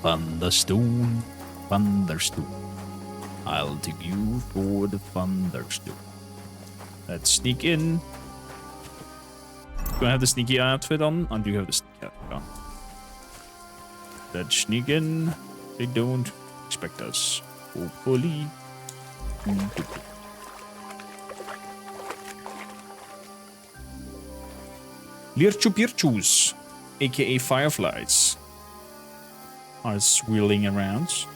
Thunderstone, Thunderstone. I'll take you for the Thunderstone. Let's sneak in. Do I have the sneaky outfit on? I do have the sneaky outfit on. Let's sneak in. They don't expect us. Hopefully. Lirchupirchus, aka fireflies, are swirling around.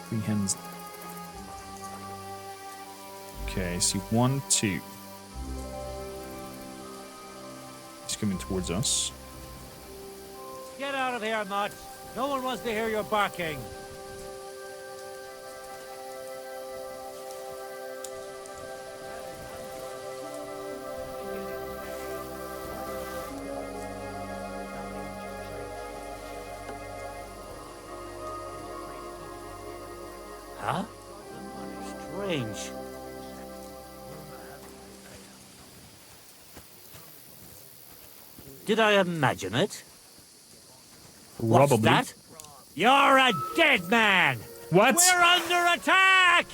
3 hens. Okay, I see 1, 2. He's coming towards us. Get out of here, Mutt. No one wants to hear your barking. Huh? Strange. Did I imagine it? What's Probably. that? You're a dead man! What? We're under attack!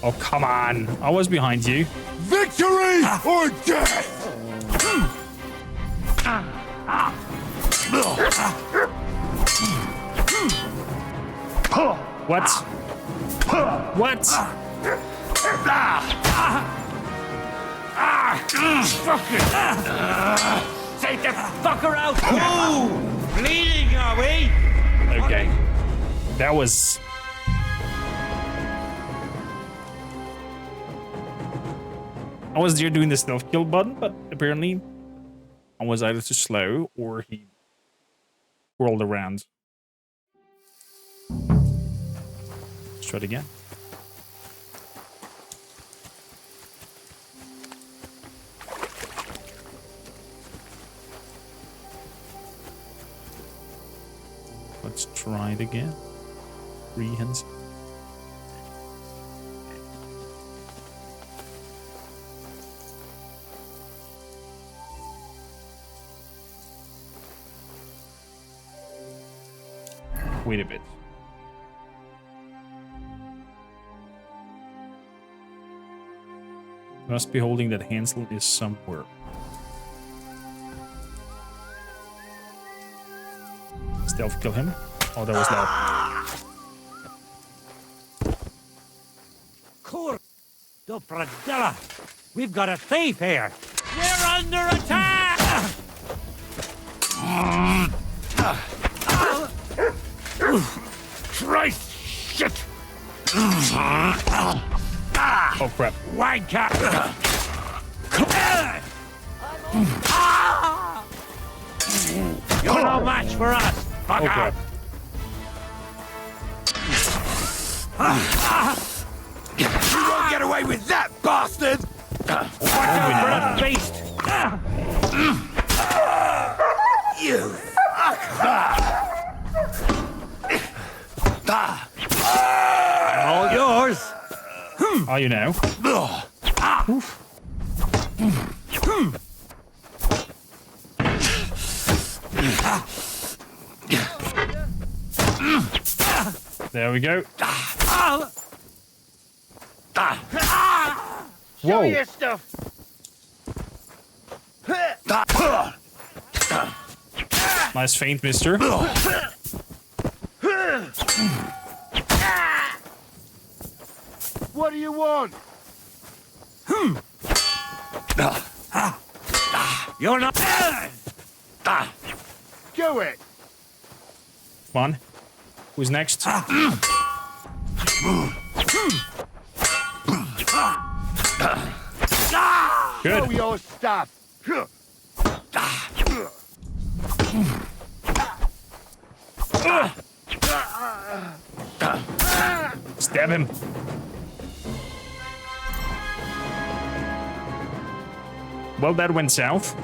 Oh, come on. I was behind you. Victory or death! What? What? Fuck it! Take the fucker out! Ooh! Bleeding, are we? Okay. That was... I was there doing the stealth kill button, but apparently I was either too slow or he whirled around. Let's try it again. Let's try it again. 3 hens. Wait a bit. Must be holding that Hansel is somewhere. Stealth kill him. Oh, that was loud. Kur... Do Pradella! We've got a thief here! We're under attack! Christ! Shit! Oh, crap. Wanker! You're no match for us! Fuck Oh, crap. You won't get away with that, bastard! What a beast! You All yours! Are you now? Oof. There we go. Show Whoa. your stuff! Nice feint, mister. What do you want? You're not... Do it! Come on. Who's next? Show Good. your stuff! Stab him. Well, that went south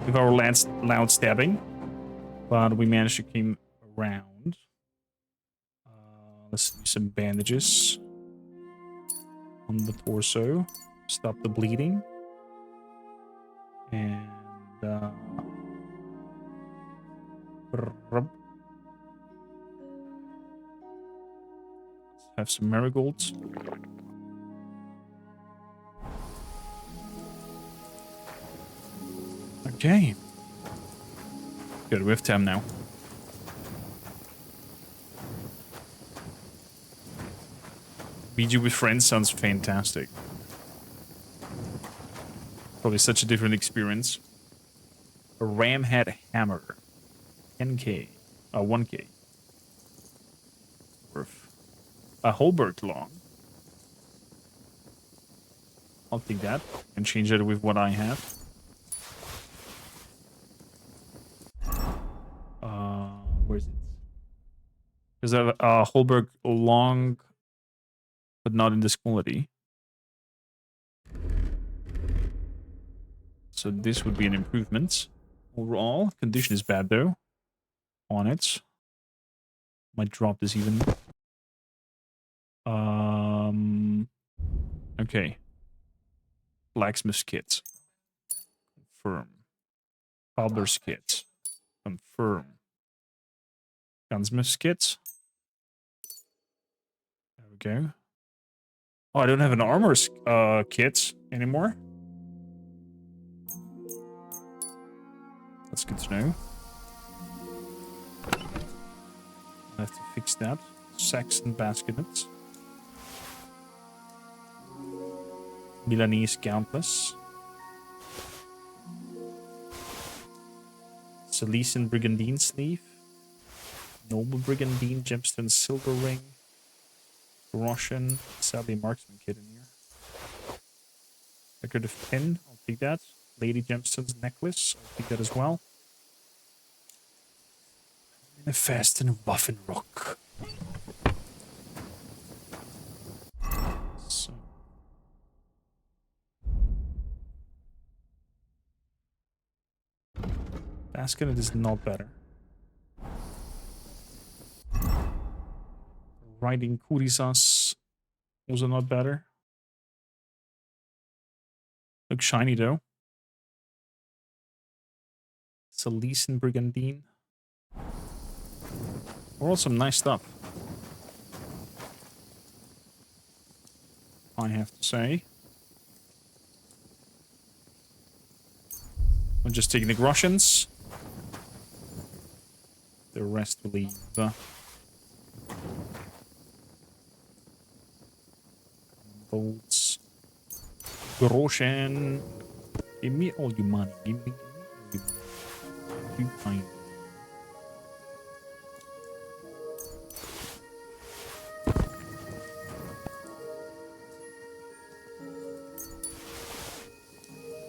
with our loud stabbing, but we managed to come around. Let's do some bandages on the torso, stop the bleeding, and Let's have some marigolds. Okay. Good, we have 10 now. BG with friends sounds fantastic. Probably such a different experience. A ramhead hammer. 10k. 1k. Worth. A halberd long. I'll take that and change it with what I have. Where is it? There's a halberd long, but not in this quality. So this would be an improvement. Overall, condition is bad though. On it. Might drop this even. Okay. Blacksmith kit. Confirm. Cobbler's kit. Confirm. Gunsmith's kit. There we go. Oh, I don't have an armor's kit anymore. That's good to know. I have to fix that. Saxon baskets. Milanese gauntlets. Silesian brigandine sleeve. Noble brigandine gemstone silver ring. Russian sadly marksman kit in here. Decorative pin, I'll take that. Lady gemstones necklace, I'll take that as well. And a fast and waffen rock. So. Basket is not better. Riding Kurisas also not better. Looks shiny though. Silesian brigandine. All some nice stuff. I have to say. I'm just taking the Russians. The rest will leave. Bolts. Groschen. Give me all your money. Give me all your money. You find.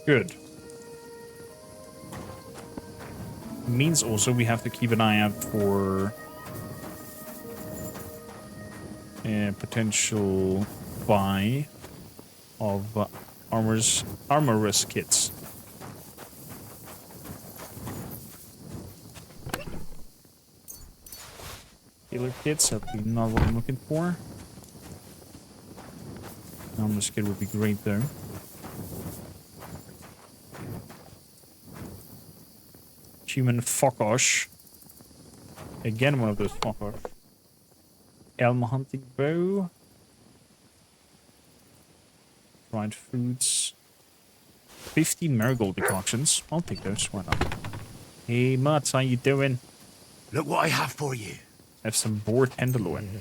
Good. Means also we have to keep an eye out for a potential buy of armorous kits. Healer kits, that's not what I'm looking for. Armorous kit would be great though. Human Fokosh. Again, one of those Fokosh. Elm hunting bow. Dried foods. 50 marigold decoctions. I'll take those. Why not? Hey, Mats, how you doing? Look what I have for you. Have some boar tenderloin.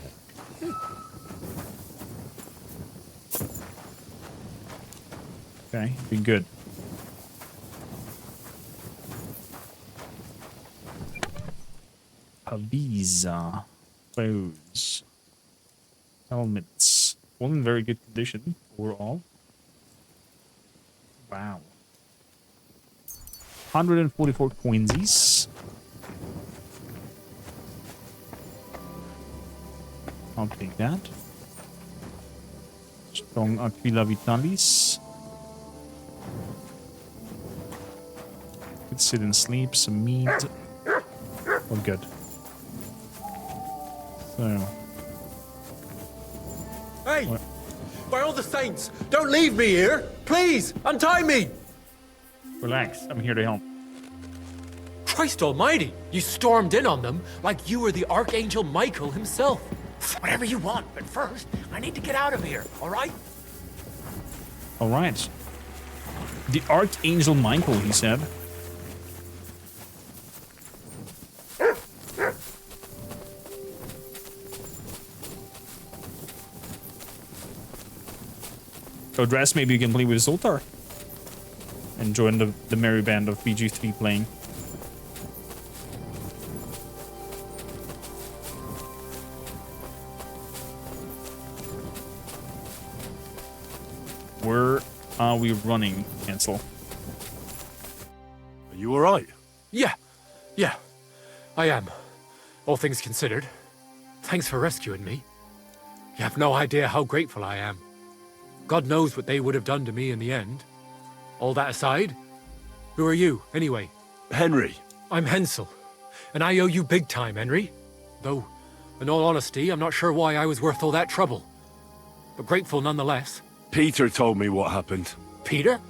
Okay, be good. Visa, bows, helmets, all in very good condition overall. Wow. 144 coinsies. I'll take that. Strong Aquila Vitalis. Could sit and sleep, some meat. All good. So. Hey! What? By all the saints, don't leave me here! Please, untie me! Relax, I'm here to help. Christ almighty! You stormed in on them like you were the Archangel Michael himself. Whatever you want, but first, I need to get out of here, all right? All right. The Archangel Michael, he said. So dress, maybe you can play with Zoltar. And join the merry band of BG3 playing. Where are we running, Ansel? Are you alright? Yeah, I am. All things considered. Thanks for rescuing me. You have no idea how grateful I am. God knows what they would have done to me in the end. All that aside, who are you, anyway? Henry. I'm Hensel, and I owe you big time, Henry. Though, in all honesty, I'm not sure why I was worth all that trouble. But grateful nonetheless. Peter told me what happened. Peter?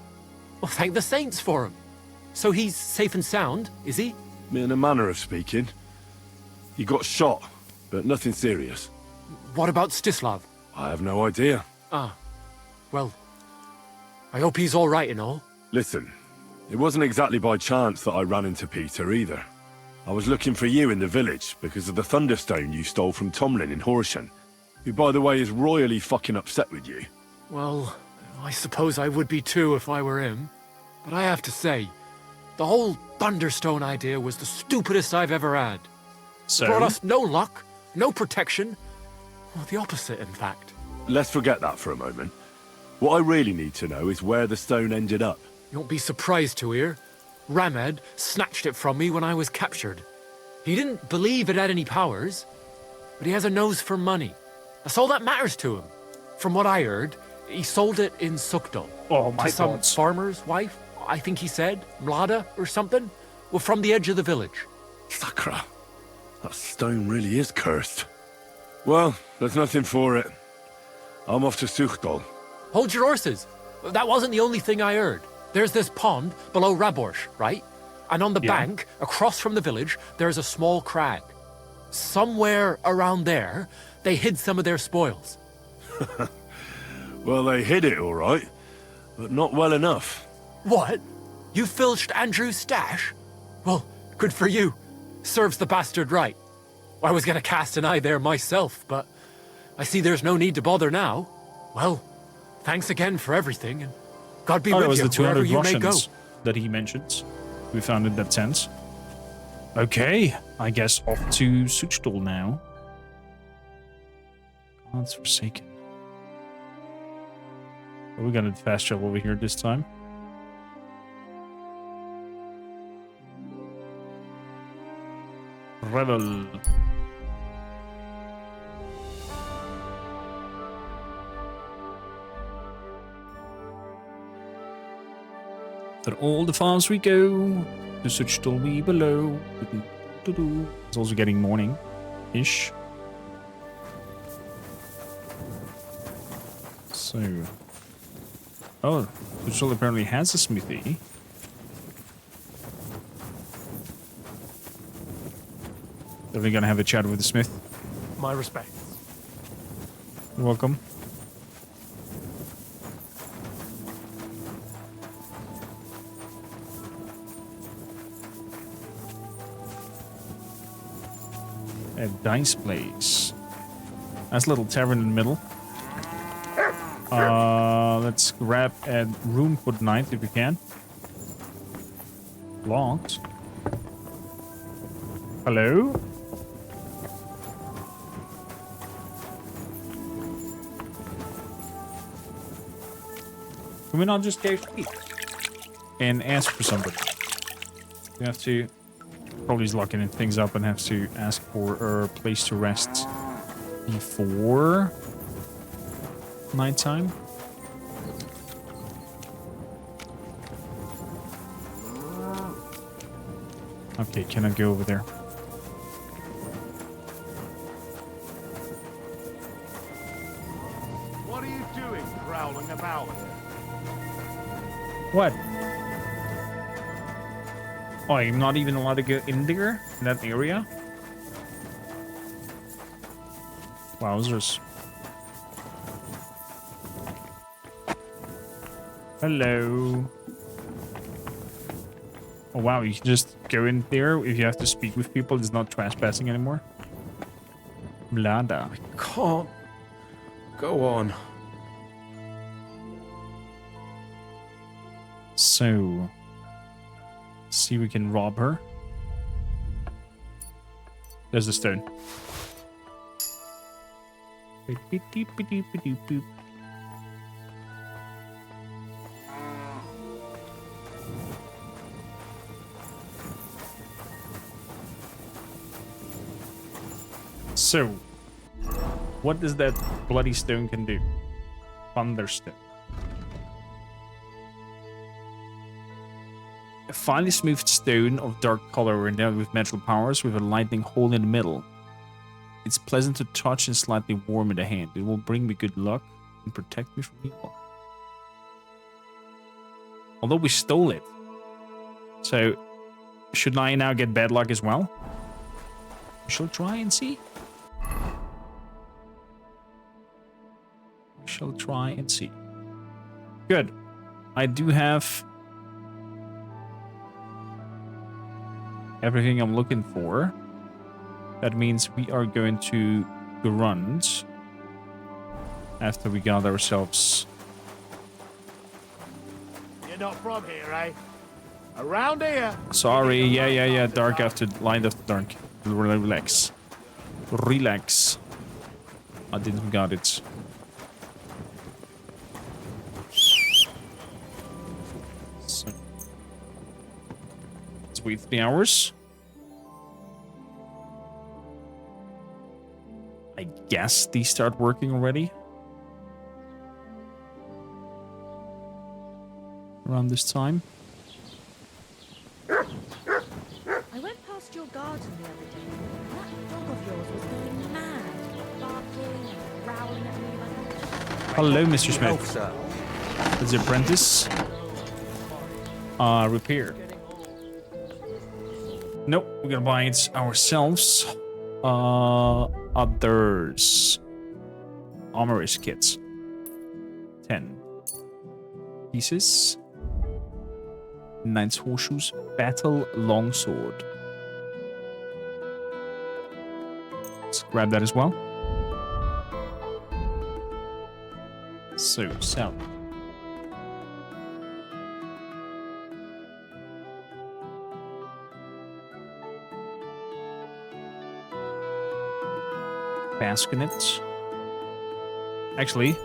Well, thank the saints for him. So he's safe and sound, is he? In a manner of speaking. He got shot, but nothing serious. What about Stislav? I have no idea. Ah, well, I hope he's all right and all. Listen, it wasn't exactly by chance that I ran into Peter either. I was looking for you in the village because of the Thunderstone you stole from Tomlin in Horsham, who, by the way, is royally fucking upset with you. Well, I suppose I would be too if I were him. But I have to say, the whole Thunderstone idea was the stupidest I've ever had. So? Brought us no luck, no protection. Well, the opposite, in fact. Let's forget that for a moment. What I really need to know is where the stone ended up. You won't be surprised to hear. Ramed snatched it from me when I was captured. He didn't believe it had any powers, but he has a nose for money. That's all that matters to him. From what I heard, he sold it in Sukdal. Oh, my to some thoughts. farmer's wife, I think he said, Mlada or something. Well, from the edge of the village. Sakra. That stone really is cursed. Well, there's nothing for it. I'm off to Sukdal. Hold your horses. That wasn't the only thing I heard. There's this pond below Raborsh, right? And on the bank, across from the village, there's a small crag. Somewhere around there, they hid some of their spoils. Well, they hid it all right, but not well enough. What? You filched Andrew's stash? Well, good for you. Serves the bastard right. I was gonna cast an eye there myself, but I see there's no need to bother now. Well, thanks again for everything, and God be Oh, that with was you the wherever 200 you may go. Russians that he mentioned. We found in that tent. Okay, I guess off to Suchdol now. God's Forsaken. Are we gonna fast travel over here this time? Revel. That all the farms we go, to Suchdol we below. It's also getting morning-ish. So... Oh, Suchdol apparently has a smithy. Definitely gonna have a chat with the smith. My respects. You're welcome. A dice place. Nice little tavern in the middle. Let's grab a room for the night if we can. Locked. Hello? Can we not just go sleep and ask for somebody? We have to... Probably he's locking things up and have to ask for a place to rest before nighttime. Okay, can I go over there? What are you doing, prowling about? What? Oh, I'm not even allowed to go in there? In that area? Wowzers. Hello. Oh wow, you can just go in there if you have to speak with people. It's not trespassing anymore. Blada. Can't go on. So, see if we can rob her. There's the stone. So, what does that bloody stone can do? Thunderstone. A finely smoothed stone of dark color endowed with magical powers with a lightning hole in the middle. It's pleasant to touch and slightly warm in the hand. It will bring me good luck and protect me from evil. Although we stole it. So, should I now get bad luck as well? We shall try and see. We shall try and see. Good. I do have everything I'm looking for. That means we are going to grunt after we got ourselves. You're not from here, eh? Around here. Sorry, yeah. Dark after light after dark. Relax. Relax. I didn't got it. So, let's wait 3 hours. I guess these start working already. Around this time. I went past your garden the other day. That dog of yours was going mad, barking and growling at me like a... Hello, Mr. Smith. Help, sir. That's the apprentice. Repair. Nope, we're gonna buy it ourselves. Others. Armorist kits. 10 pieces. Knight's horseshoes. Battle longsword. Let's grab that as well. So, sell. Basket. Actually,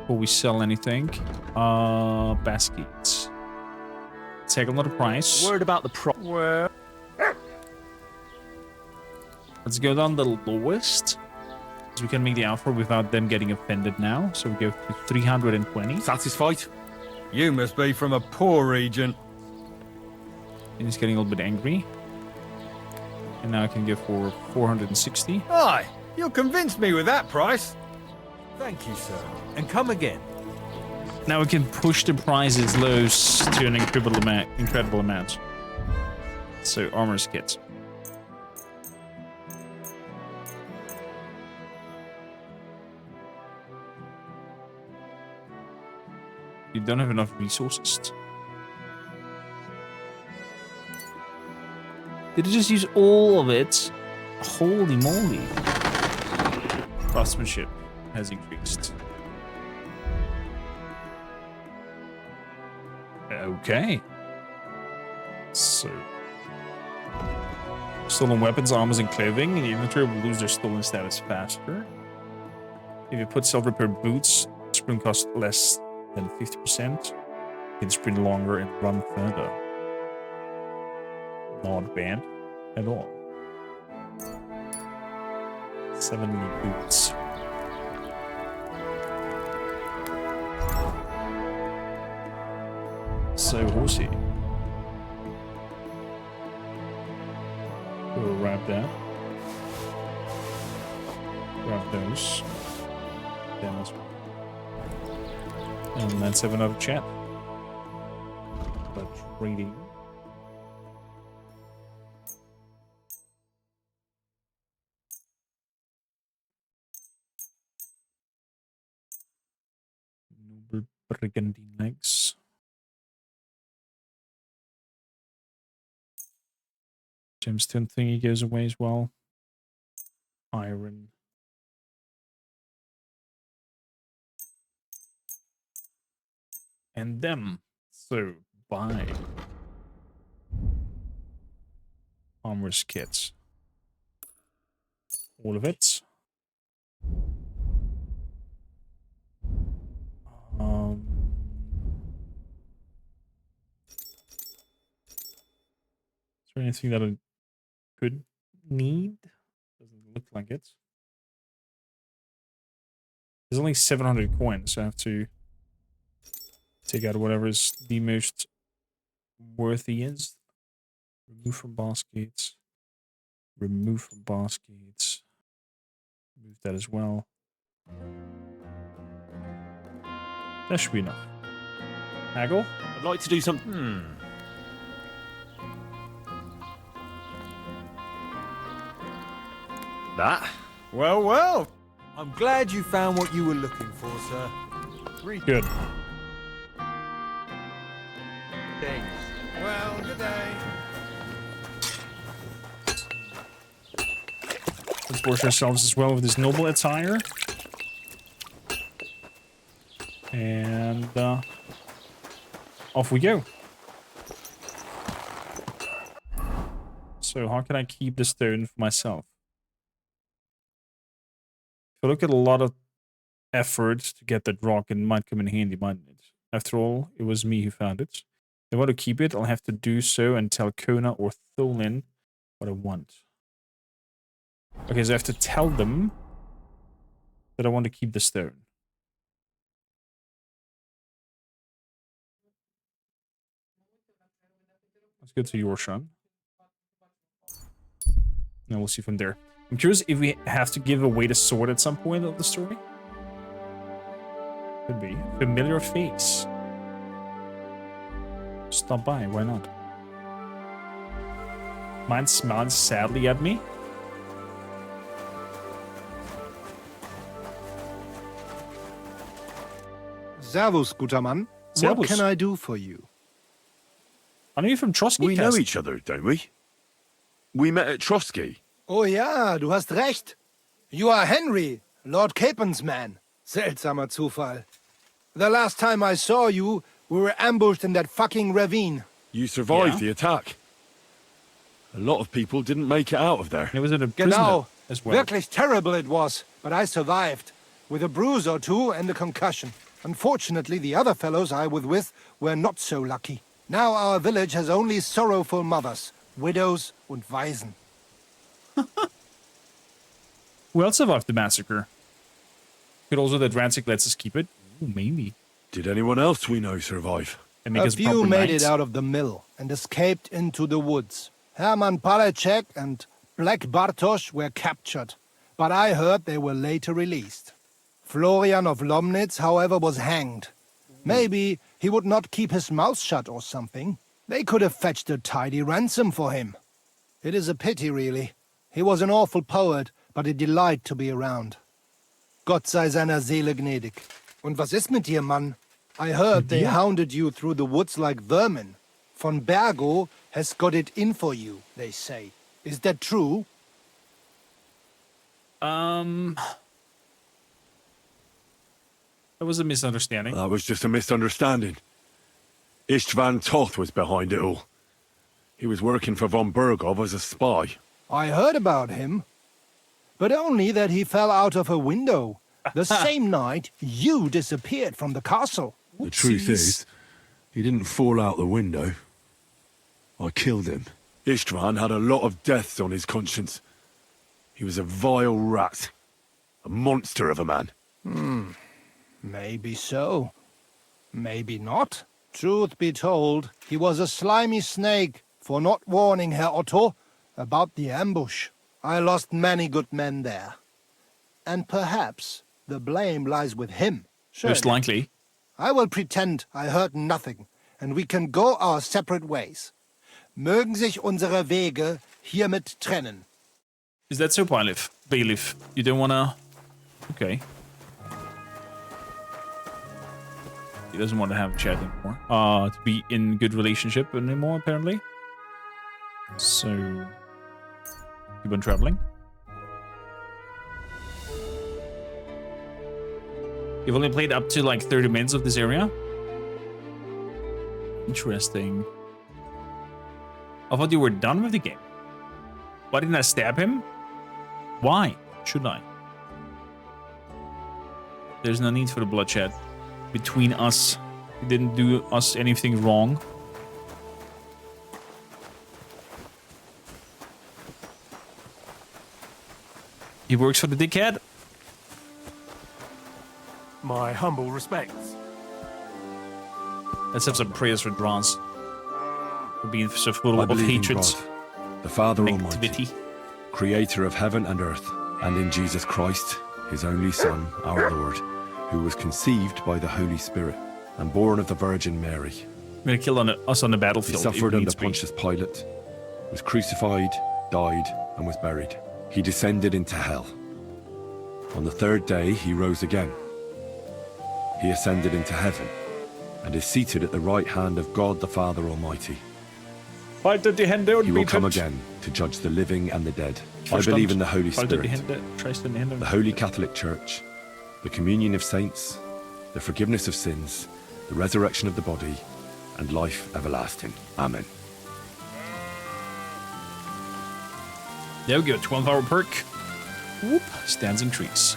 before we sell anything, baskets. Take another price. Worried about the Well, Let's go down the lowest. So we can make the offer without them getting offended now. So we go to 320. satisfied? You must be from a poor region. And he's getting a little bit angry. And now I can go for 460. Aye, you'll convince me with that price. Thank you, sir. And come again. Now we can push the prices low to an incredible amount. So armor's kit. You don't have enough resources. Did you just use all of it? Holy moly. Craftsmanship has increased. Okay. So. Stolen weapons, armors, and clothing. The inventory will lose their stolen status faster. If you put self-repair boots, sprint costs less than 50%. You can sprint longer and run further. Not bad at all. 7 new boots. So horsey. We'll wrap that. Grab those. Then as well. And let's have another chat. about trading. Noble brigandine legs. Gemstone thingy goes away as well. Iron. And them. So, buy. Armor's kits. All of it. Is there anything that I could need? Doesn't look like it. There's only 700 coins, so I have to take out whatever is the most worthy is. Remove from baskets. Remove from baskets. Move that as well. That should be enough. Haggle? I'd like to do something. That? Well, well. I'm glad you found what you were looking for, sir. Good. Thanks. Well, good day. Let's wash ourselves as well with this noble attire. And off we go. So how can I keep the stone for myself? If I look at a lot of effort to get that rock, it might come in handy, mightn't it? After all, it was me who found it. If I want to keep it, I'll have to do so and tell Kona or Tholin what I want. Okay, so I have to tell them that I want to keep the stone. Let's go to Yorshan. And we'll see from there. I'm curious if we have to give away the sword at some point of the story. Could be. Familiar face. Stop by, why not? Mine smiles sadly at me. Servus, guter Mann. Servus. What can I do for you? I know you from Trotsky. We know each other, don't we? We met at Trotsky. Oh ja, du hast recht. You are Henry, Lord Capen's man. Seltsamer Zufall. The last time I saw you, we were ambushed in that fucking ravine. You survived Yeah. the attack. A lot of people didn't make it out of there. It was in a prison Genau. as well. Wirklich terrible it was, but I survived. With a bruise or two and a concussion. Unfortunately, the other fellows I was with were not so lucky. Now our village has only sorrowful mothers, widows und Waisen. Who else survived the massacre? Could also the Dransik lets us keep it? Ooh, maybe. Did anyone else we know survive? And make A us few proper made knights. it out of the mill and escaped into the woods. Herman Palachek and Black Bartosz were captured, but I heard they were later released. Florian of Lomnitz, however, was hanged. Maybe he would not keep his mouth shut or something. They could have fetched a tidy ransom for him. It is a pity, really. He was an awful poet, but a delight to be around. Gott sei seiner Seele gnädig. Und was ist mit dir, Mann? I heard they hounded you through the woods like vermin. Von Bergo has got it in for you, they say. Is that true? That was a misunderstanding. That was just a misunderstanding. Istvan Toth was behind it all. He was working for von Bergov as a spy. I heard about him. But only that he fell out of a window. The same night you disappeared from the castle. The truth is, he didn't fall out the window. I killed him. Istvan had a lot of deaths on his conscience. He was a vile rat. A monster of a man. Maybe so. Maybe not. Truth be told, he was a slimy snake for not warning Herr Otto about the ambush. I lost many good men there. And perhaps the blame lies with him. Most likely. I will pretend I heard nothing and we can go our separate ways. Mögen sich unsere Wege hiermit trennen. Is that so, Bailiff? You don't wanna... Okay. He doesn't want to have a chat anymore. To be in good relationship anymore, apparently. So... Keep on traveling. You've only played up to like 30 minutes of this area? Interesting. I thought you were done with the game. Why didn't I stab him? Why should I? There's no need for the bloodshed between us. He didn't do us anything wrong. He works for the dickhead? My humble respects. Let's have some prayers for Drance. For being so full I of believe in hatred. God, the Father Almighty, Negativity. creator of heaven and earth, and in Jesus Christ, his only Son, our Lord, who was conceived by the Holy Spirit and born of the Virgin Mary. I'm gonna kill us on the He battlefield. suffered if under needs be. Pontius Pilate, was crucified, died, and was buried. He descended into hell. On the third day, he rose again. He ascended into heaven and is seated at the right hand of God the Father Almighty. He will come again to judge the living and the dead. I believe in the Holy Spirit, the Holy Catholic Church, the communion of saints, the forgiveness of sins, the resurrection of the body, and life everlasting. Amen. There we go, 12-hour perk. Whoop, stands and trees.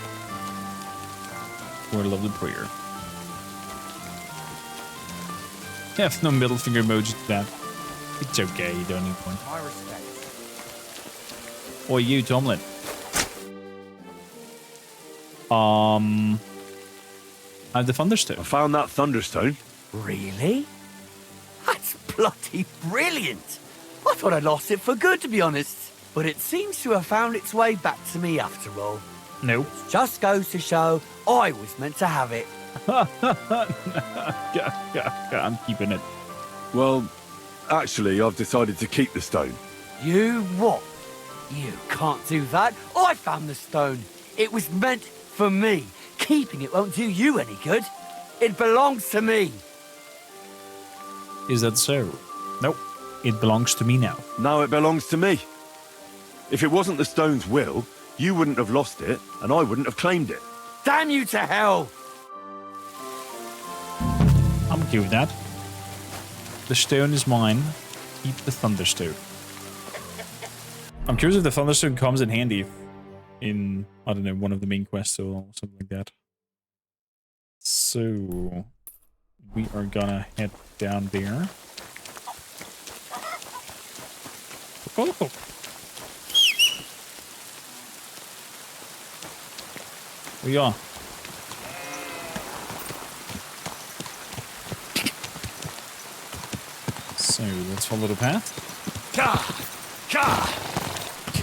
What a lovely prayer. Yeah, no middle finger emoji to that. It's okay, you don't need one. My respects. Or you, Tomlin. I have the Thunderstone. I found that Thunderstone. Really? That's bloody brilliant! I thought I'd lost it for good, to be honest. But it seems to have found its way back to me after all. No. Just goes to show I was meant to have it. I'm keeping it. Well, actually, I've decided to keep the stone. You what? You can't do that. I found the stone. It was meant for me. Keeping it won't do you any good. It belongs to me. Is that so? Nope. It belongs to me now. Now it belongs to me. If it wasn't the stone's will, you wouldn't have lost it, and I wouldn't have claimed it. Damn you to hell! I'm okay with that. The stone is mine. Keep the Thunderstone. I'm curious if the Thunderstone comes in handy in, I don't know, one of the main quests or something like that. So, we are gonna head down there. Oh! We are. So let's follow the path.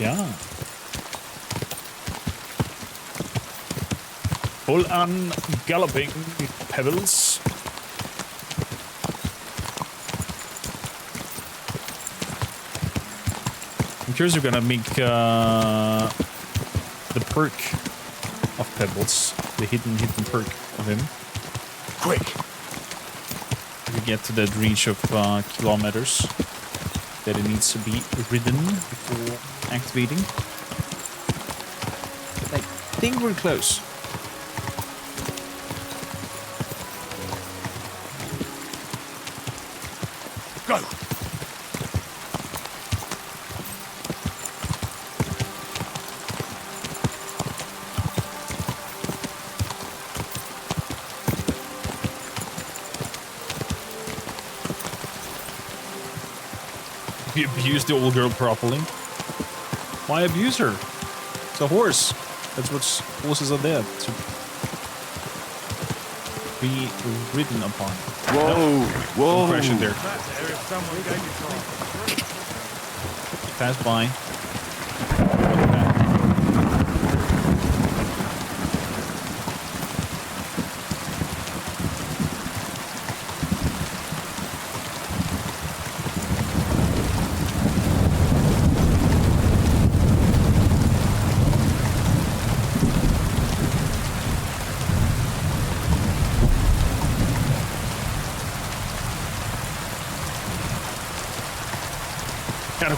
Yeah. Full on galloping pebbles. I'm curious if we're gonna make the perk of pebbles, the hidden perk of him. Quick! We get to that reach of kilometers that it needs to be ridden before activating. I think we're close. Go! You abuse the old girl properly. Why abuse her? It's a horse. That's what horses are there to be ridden upon. Whoa! Whoa! Crash in there. Pass by.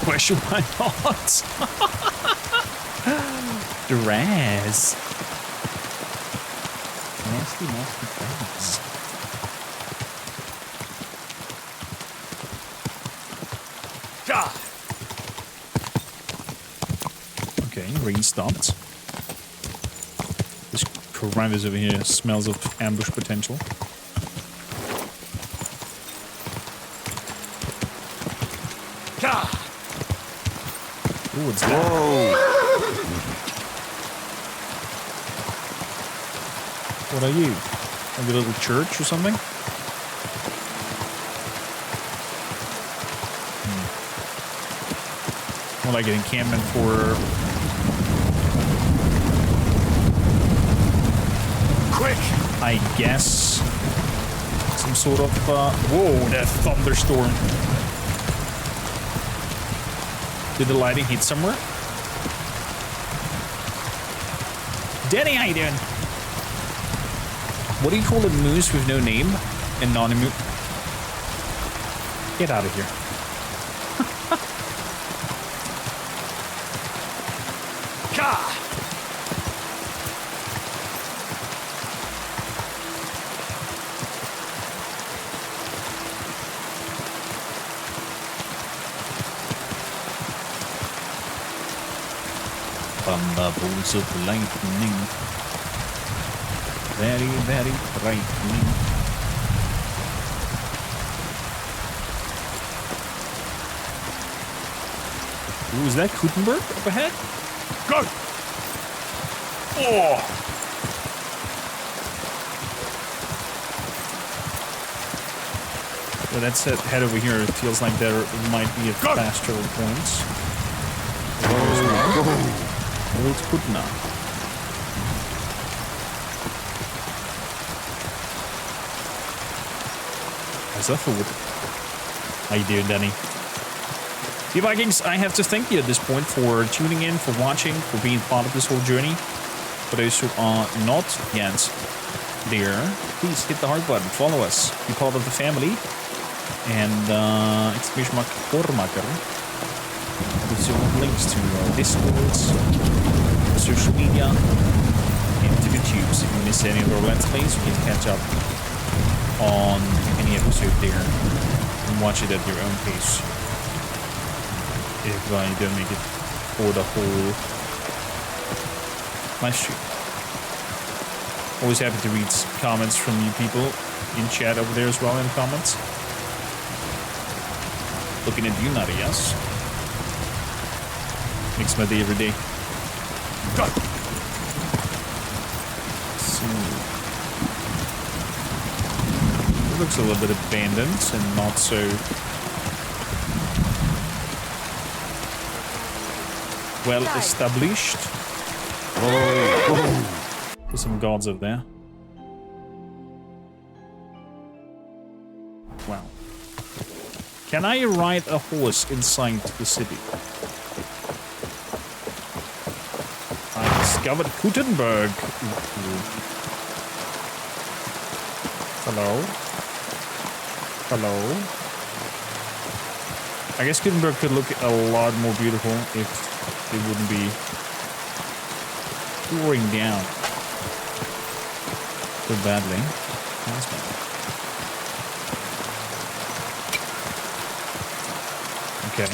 question, why not? The Raz. Nasty, nasty things. Okay, rain stopped. This crevice over here smells of ambush potential. Ooh, what's that? Whoa! What are you? Like a little church or something? More like an encampment for... Quick! I guess... some sort of... whoa, that thunderstorm. Did the lighting hit somewhere? Danny, how you doing? What do you call a moose with no name? Anonymous. Get out of here. Thunderbolts of lightning. Very, very frightening. Ooh, is that Kuttenberg up ahead? Go! Oh! Yeah, that's that head over here. It feels like there might be a faster point. Old Kutná. As I thought. How you doing, Danny? You Vikings, I have to thank you at this point for tuning in, for watching, for being part of this whole journey. For those who are not yet there, please hit the heart button, follow us, be part of the family. And exclamation mark Kormakrtv. With your links to Discords, social media, and to YouTube. So if you miss any of our Let's Plays, you can catch up on any episode there and watch it at your own pace. If you don't make it for the whole live stream. Always happy to read comments from you people in chat over there as well in the comments. Looking at you, Narias. Makes my day every day. Go! So, it looks a little bit abandoned and not so well established. There's some gods over there. Wow. Can I ride a horse inside the city? Discovered Kuttenberg. Hello? Hello? I guess Kuttenberg could look a lot more beautiful if it wouldn't be pouring down so badly. That's bad. Okay.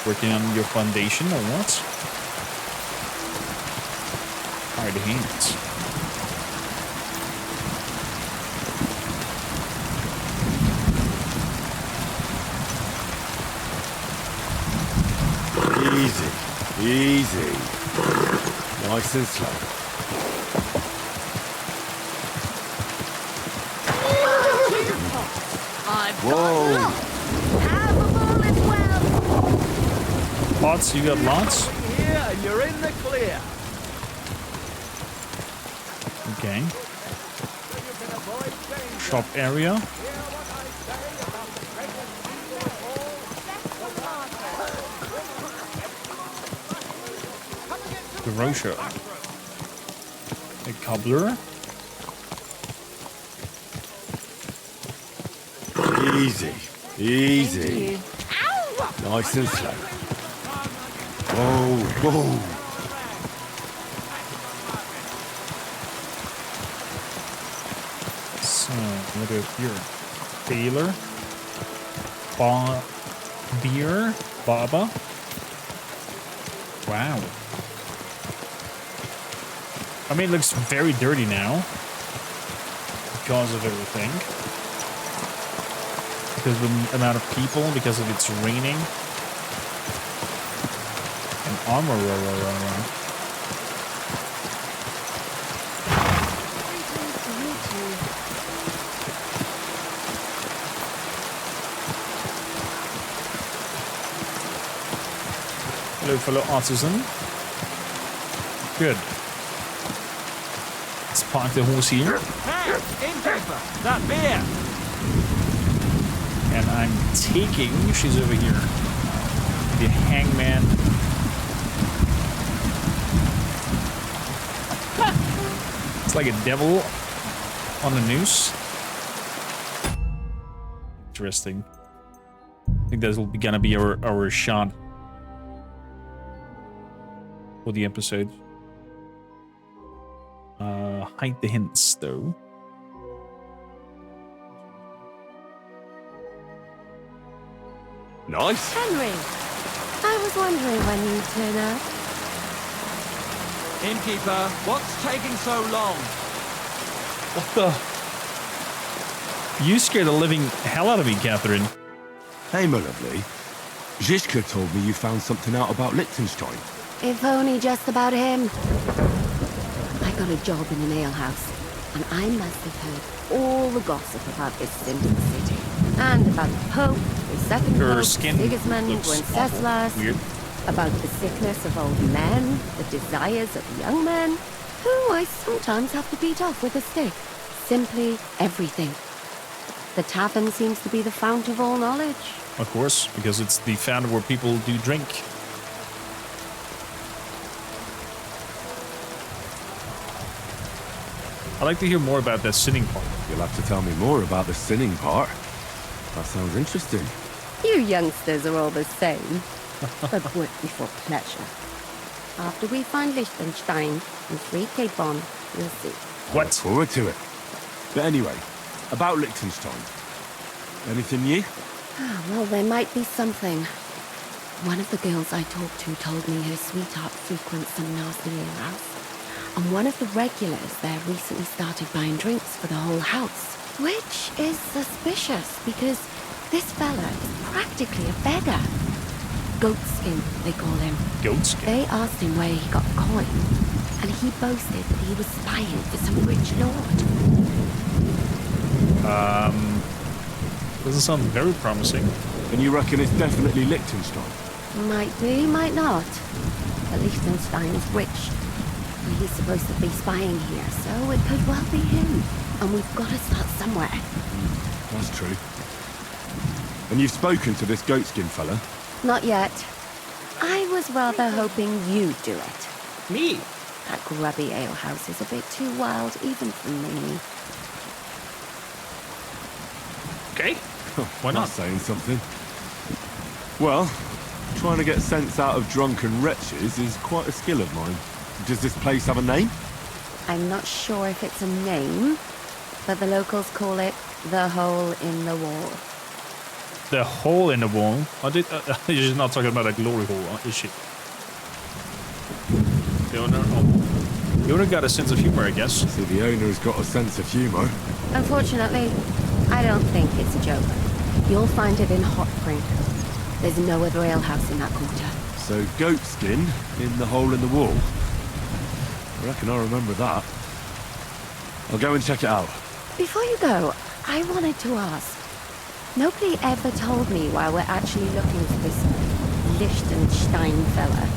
Working on your foundation or what? Hard hands. Easy, easy. Nice and slow. Whoa! Have a ball as well. Lots? You got lots? Here, and you're in the clear. Okay. Shop area. The Rocher. A cobbler. Easy, easy. Nice and slow. Whoa, whoa. So, what do we have here? Taylor. Beer. Baba. Wow. I mean, it looks very dirty now. Because of everything. Because of the amount of people, because of it's raining. And armor. Hello, fellow artisan. Good. Let's park the horse here. Hey, innkeeper, that beer! And I'm taking, she's over here, the hangman. It's like a devil on a noose. Interesting. I think that's gonna be our shot for the episode. Hide the hints, though. Nice. Henry, I was wondering when you'd turn up. Innkeeper, what's taking so long? What the? You scared the living hell out of me, Catherine. Hey, my lovely. Zizka told me you found something out about Liechtenstein. If only just about him. I got a job in an alehouse, and I must have heard all the gossip about this simple city. And about the Pope, the second Her Pope, skin Sigismund, looks Wenceslas, weird. about the sickness of old men, the desires of young men, who I sometimes have to beat off with a stick. Simply everything. The tavern seems to be the fount of all knowledge. Of course, because it's the fountain where people do drink. I'd like to hear more about that sinning part. You'll have to tell me more about the sinning part. That sounds interesting. You youngsters are all the same, but work before pleasure. After we find Liechtenstein and free Cape on, you'll see. Look forward to it. But anyway, about Liechtenstein. Anything new? Well, there might be something. One of the girls I talked to told me her sweetheart frequents some nasty alehouse. And one of the regulars there recently started buying drinks for the whole house. Which is suspicious, because this fella is practically a beggar. Goatskin, they call him. Goatskin? They asked him where he got the coin, and he boasted that he was spying for some rich lord. Doesn't sound very promising. And you reckon it's definitely Liechtenstein? Might be, might not. But Liechtenstein is rich. And he's supposed to be spying here, so it could well be him. And we've got to start somewhere. That's true. And you've spoken to this goatskin fella? Not yet. I was rather hoping you'd do it. Me? That grubby alehouse is a bit too wild, even for me. Okay. Why not? That's saying something. Well, trying to get sense out of drunken wretches is quite a skill of mine. Does this place have a name? I'm not sure if it's a name, but the locals call it the Hole in the Wall. The hole in the wall? She's not talking about a glory hole, is she? The owner? Oh. The owner got a sense of humor, I guess. See, the owner's got a sense of humor. Unfortunately, I don't think it's a joke. You'll find it in hot print. There's no other alehouse in that quarter. So, goatskin in the hole in the wall. I reckon I remember that. I'll go and check it out. Before you go, I wanted to ask. Nobody ever told me why we're actually looking for this Liechtenstein fella.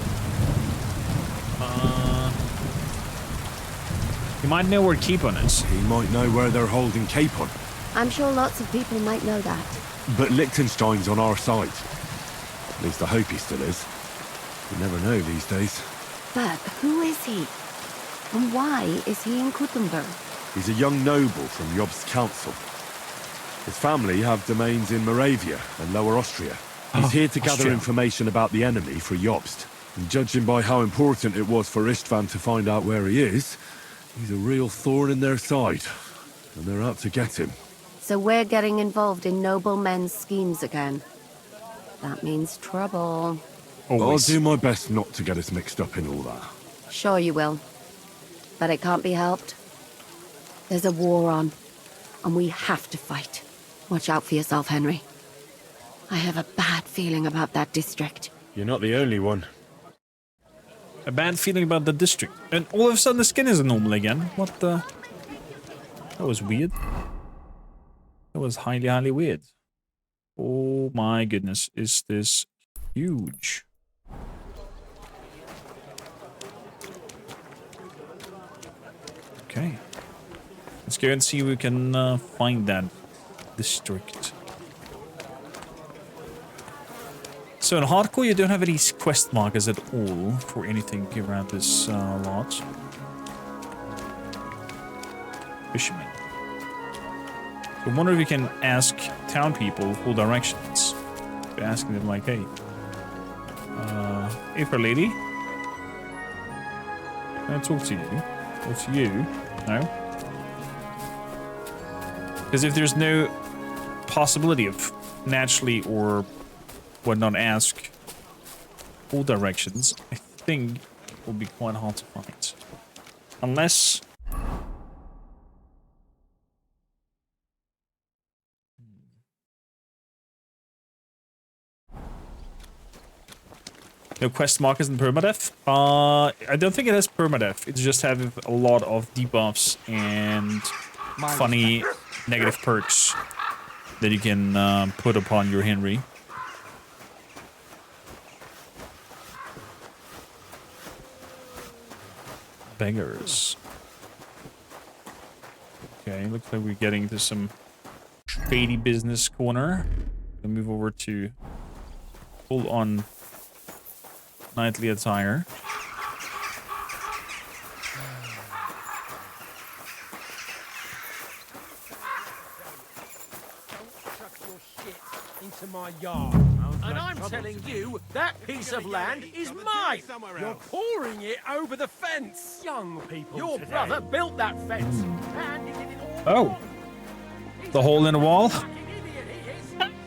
You might know where Capon is. He might know where they're holding Capon. I'm sure lots of people might know that. But Liechtenstein's on our side. At least I hope he still is. You never know these days. But who is he? And why is he in Kutná? He's a young noble from Job's council. His family have domains in Moravia and Lower Austria. He's here to gather information about the enemy for Jobst. And judging by how important it was for Istvan to find out where he is, he's a real thorn in their side. And they're out to get him. So we're getting involved in noblemen's schemes again. That means trouble. Always. I'll do my best not to get us mixed up in all that. Sure you will. But it can't be helped. There's a war on, and we have to fight. Watch out for yourself, Henry. I have a bad feeling about that district. You're not the only one. A bad feeling about the district. And all of a sudden the skin is normal again. What the... That was weird. That was highly, highly weird. Oh my goodness. Is this huge? Okay. Let's go and see if we can find that district. So in hardcore, you don't have any quest markers at all for anything around this lot. Fishermen. So I wonder if you can ask town people for directions. By asking them like, hey, hey, fair lady, can I talk to you? Or to you? No? Because if there's no possibility of naturally or whatnot ask all directions, I think it will be quite hard to find. Unless... No quest markers in permadeath? I don't think it has permadeath. It just has a lot of debuffs and funny negative perks that you can put upon your Henry. Beggars. Okay, looks like we're getting to some shady business corner. We'll move over to full on knightly attire. Into my yard. And I'm telling you, that piece of land is mine. You're pouring it over the fence. Young people. Your brother built that fence. And he did it all. Oh, the hole in the wall.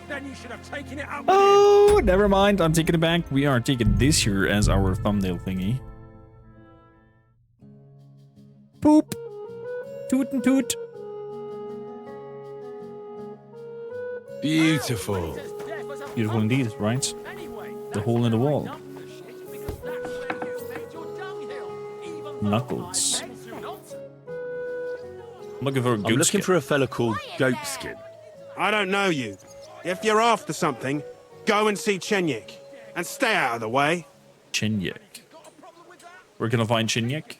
Then you should have taken it up. Oh, never mind. I'm taking it back. We are taking this here as our thumbnail thingy. Poop. Toot and toot. Beautiful. Beautiful indeed, right? The hole in the wall. Knuckles. I'm looking for a goat I'm looking skin. for a fella called Goatskin. I don't know you. If you're after something, go and see Chenyik. And stay out of the way. Chenyik. Where can I find Chenyik?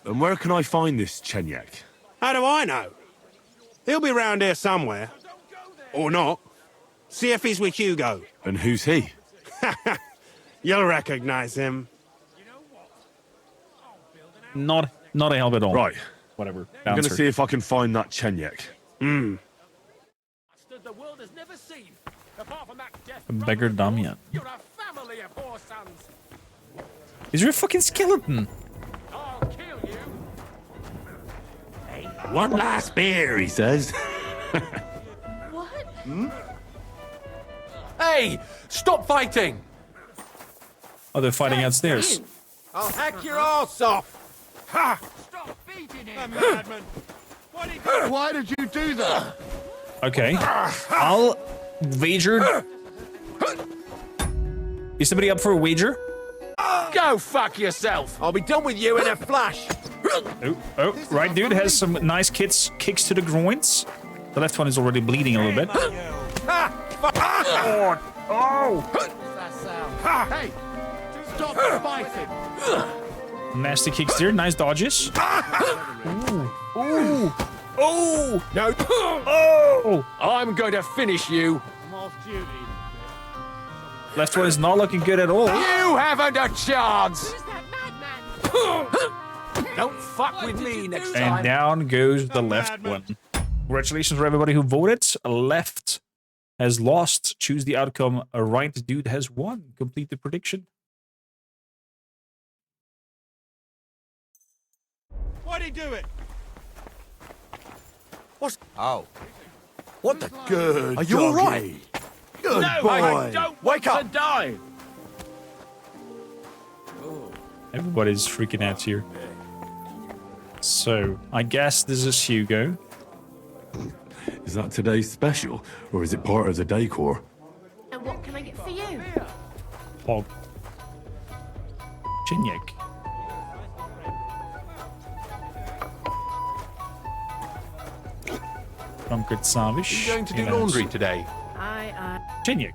And where can I find this Chenyik? How do I know? He'll be round here somewhere. Or not. See if he's with Hugo. And who's he? You'll recognize him. Not a help at all. Right. Whatever. I'm going to see if I can find that Chenyik. The world has never seen. Apart from that death Beggar Damian. you're a family of poor sons. Is there a fucking skeleton? I'll kill you. Hey, one last beer, he says. Hey! Stop fighting! Oh, they're fighting outstairs. I'll hack your arse off. Ha! Stop beating him. Madman! Why did you do that? Okay. I'll wager. Is somebody up for a wager? Go fuck yourself. I'll be done with you in a flash. Oh, right, dude has some nice kicks to the groins. The left one is already bleeding a little bit. Hey, stop fighting. Nasty kicks there, nice dodges. Ooh. Oh! No. Oh! I'm going to finish you. I'm off duty. Left one is not looking good at all. You haven't a chance. Who's that madman? Don't fuck with me next time. And down goes the left one. Congratulations for everybody who voted. Left has lost. Choose the outcome. A right dude has won. Complete the prediction. Why'd he do it? What's... Oh. What the... Good. Are you all right? Good No, boy. I don't Wake want up. to die. Everybody's freaking out here. So, I guess this is Hugo. Is that today's special, or is it part of the decor? And what can I get for you? Pog. Chinyek. Kormakrtv. Going to do laundry today? Chinyek.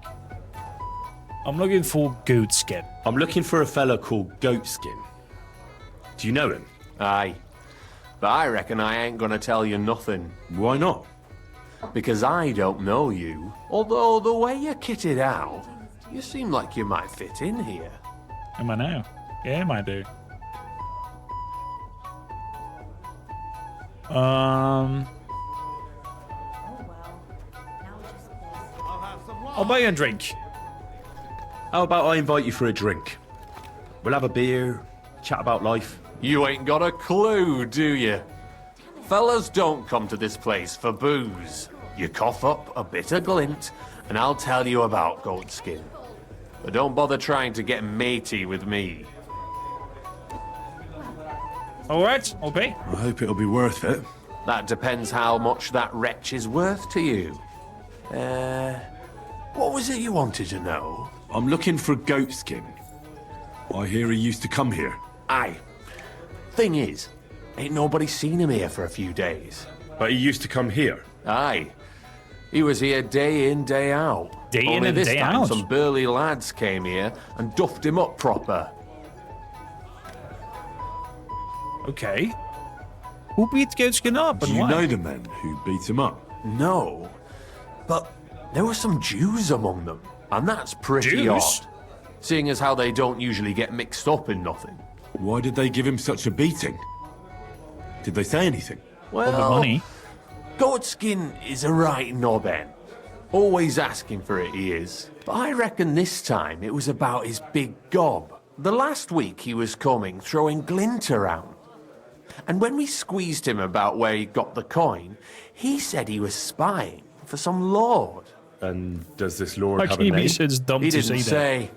I'm looking for goat skin. I'm looking for a fella called Goatskin. Do you know him? Aye. But I reckon I ain't gonna tell you nothing. Why not? Because I don't know you. Although the way you're kitted out, you seem like you might fit in here. Am I now? Yeah, I do. I'll buy you a drink. How about I invite you for a drink? We'll have a beer, chat about life. You ain't got a clue, do you? Fellas don't come to this place for booze. You cough up a bit of glint, and I'll tell you about Goatskin. But don't bother trying to get matey with me. Alright, I'll pay. I hope it'll be worth it. That depends how much that wretch is worth to you. What was it you wanted to know? I'm looking for Goatskin. I hear he used to come here. Aye. Thing is, ain't nobody seen him here for a few days. But he used to come here. Aye. He was here day in, day out. Day in Only and this day time out? some burly lads came here and duffed him up proper. Okay. Who beat Goatskin up and Do you why? know the men who beat him up? No. But there were some Jews among them, and that's pretty Jews? odd. Seeing as how they don't usually get mixed up in nothing. Why did they give him such a beating? Did they say anything? Well, the money. Goatskin is a right knobben. Always asking for it, he is. But I reckon this time it was about his big gob. The last week he was coming, throwing glint around. And when we squeezed him about where he got the coin, he said he was spying for some lord. And does this lord have a Actually, name? it's dumb He to didn't say.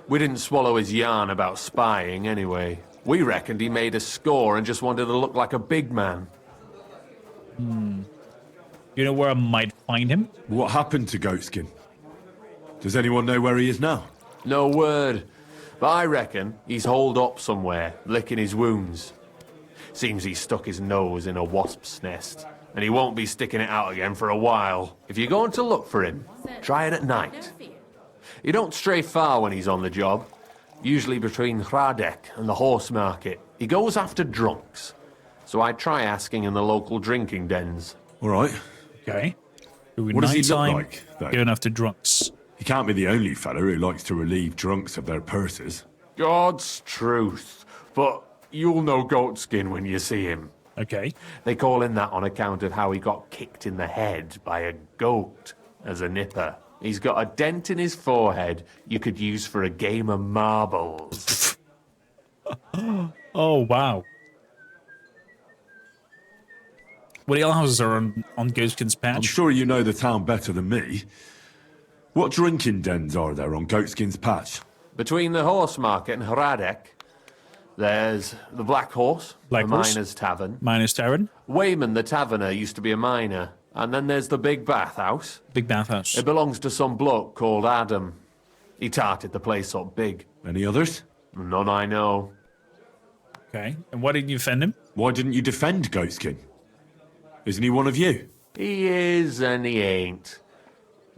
We didn't swallow his yarn about spying anyway. We reckoned he made a score and just wanted to look like a big man. You know where I might find him? What happened to Goatskin? Does anyone know where he is now? No word. But I reckon he's holed up somewhere, licking his wounds. Seems he stuck his nose in a wasp's nest, and he won't be sticking it out again for a while. If you're going to look for him, try it at night. You don't stray far when he's on the job. Usually between Hradec and the horse market. He goes after drunks. So I try asking in the local drinking dens. All right. Okay. What does he look like, though? Going after drunks. He can't be the only fella who likes to relieve drunks of their purses. God's truth. But you'll know Goatskin when you see him. Okay. They call him that on account of how he got kicked in the head by a goat as a nipper. He's got a dent in his forehead you could use for a game of marbles. Oh, wow. What alehouses are on Goatskin's patch? I'm sure you know the town better than me. What drinking dens are there on Goatskin's patch? Between the horse market and Hradec, there's the Black Horse, Black the Horse? miner's tavern. Miner's Tavern? Wayman the taverner used to be a miner. And then there's the Big Bathhouse. Big Bathhouse. It belongs to some bloke called Adam. He tarted the place up big. Any others? None I know. Okay. And why didn't you defend him? Why didn't you defend Goatskin? Isn't he one of you? He is and he ain't.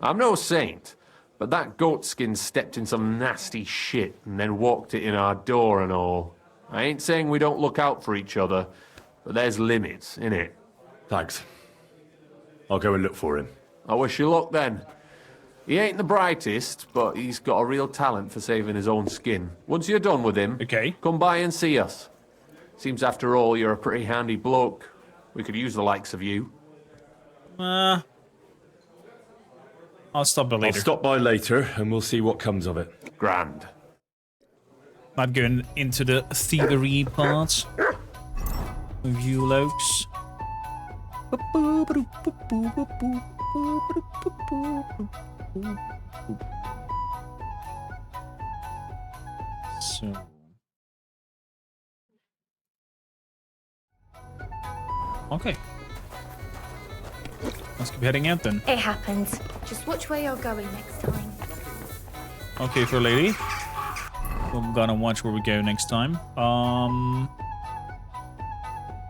I'm no saint, but that Goatskin stepped in some nasty shit and then walked it in our door and all. I ain't saying we don't look out for each other, but there's limits, innit? Thanks. I'll go and look for him. I wish you luck then. He ain't the brightest, but he's got a real talent for saving his own skin. Once you're done with him, Okay. come by and see us. Seems after all you're a pretty handy bloke. We could use the likes of you. I'll stop by I'll later. stop by later and we'll see what comes of it. Grand. Not going into the thievery part of you lokes. So. Okay. Let's keep heading out then. It happens. Just watch where you're going next time. Okay, for lady. We're gonna watch where we go next time.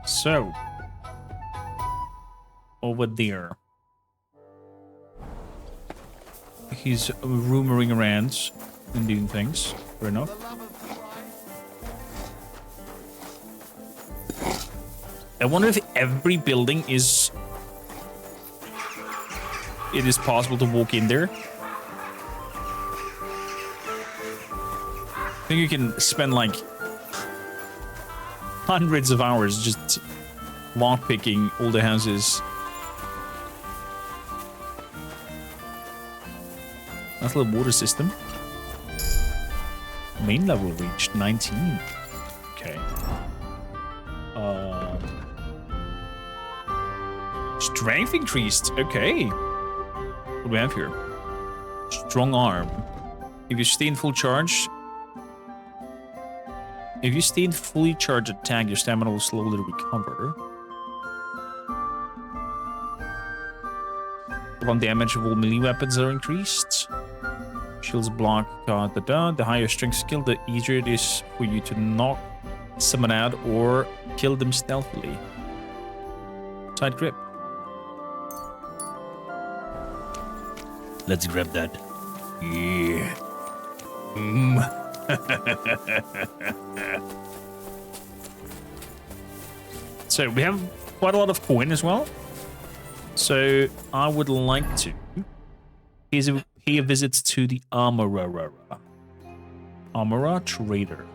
So. Over there. He's rumoring around and doing things. Fair enough. I wonder if every building is... It is possible to walk in there. I think you can spend like hundreds of hours just lockpicking all the houses. Nice little water system. Main level reached 19. Okay. Strength increased. Okay. What do we have here? Strong arm. If you stay in full charge... If you stay in fully charged attack, your stamina will slowly recover. One damage of all melee weapons are increased. Shields block, the higher strength skill, the easier it is for you to knock someone out or kill them stealthily. Side grip. Let's grab that. Yeah. So we have quite a lot of coin as well. So I would like to pay a visit to the armorer. Armorer trader.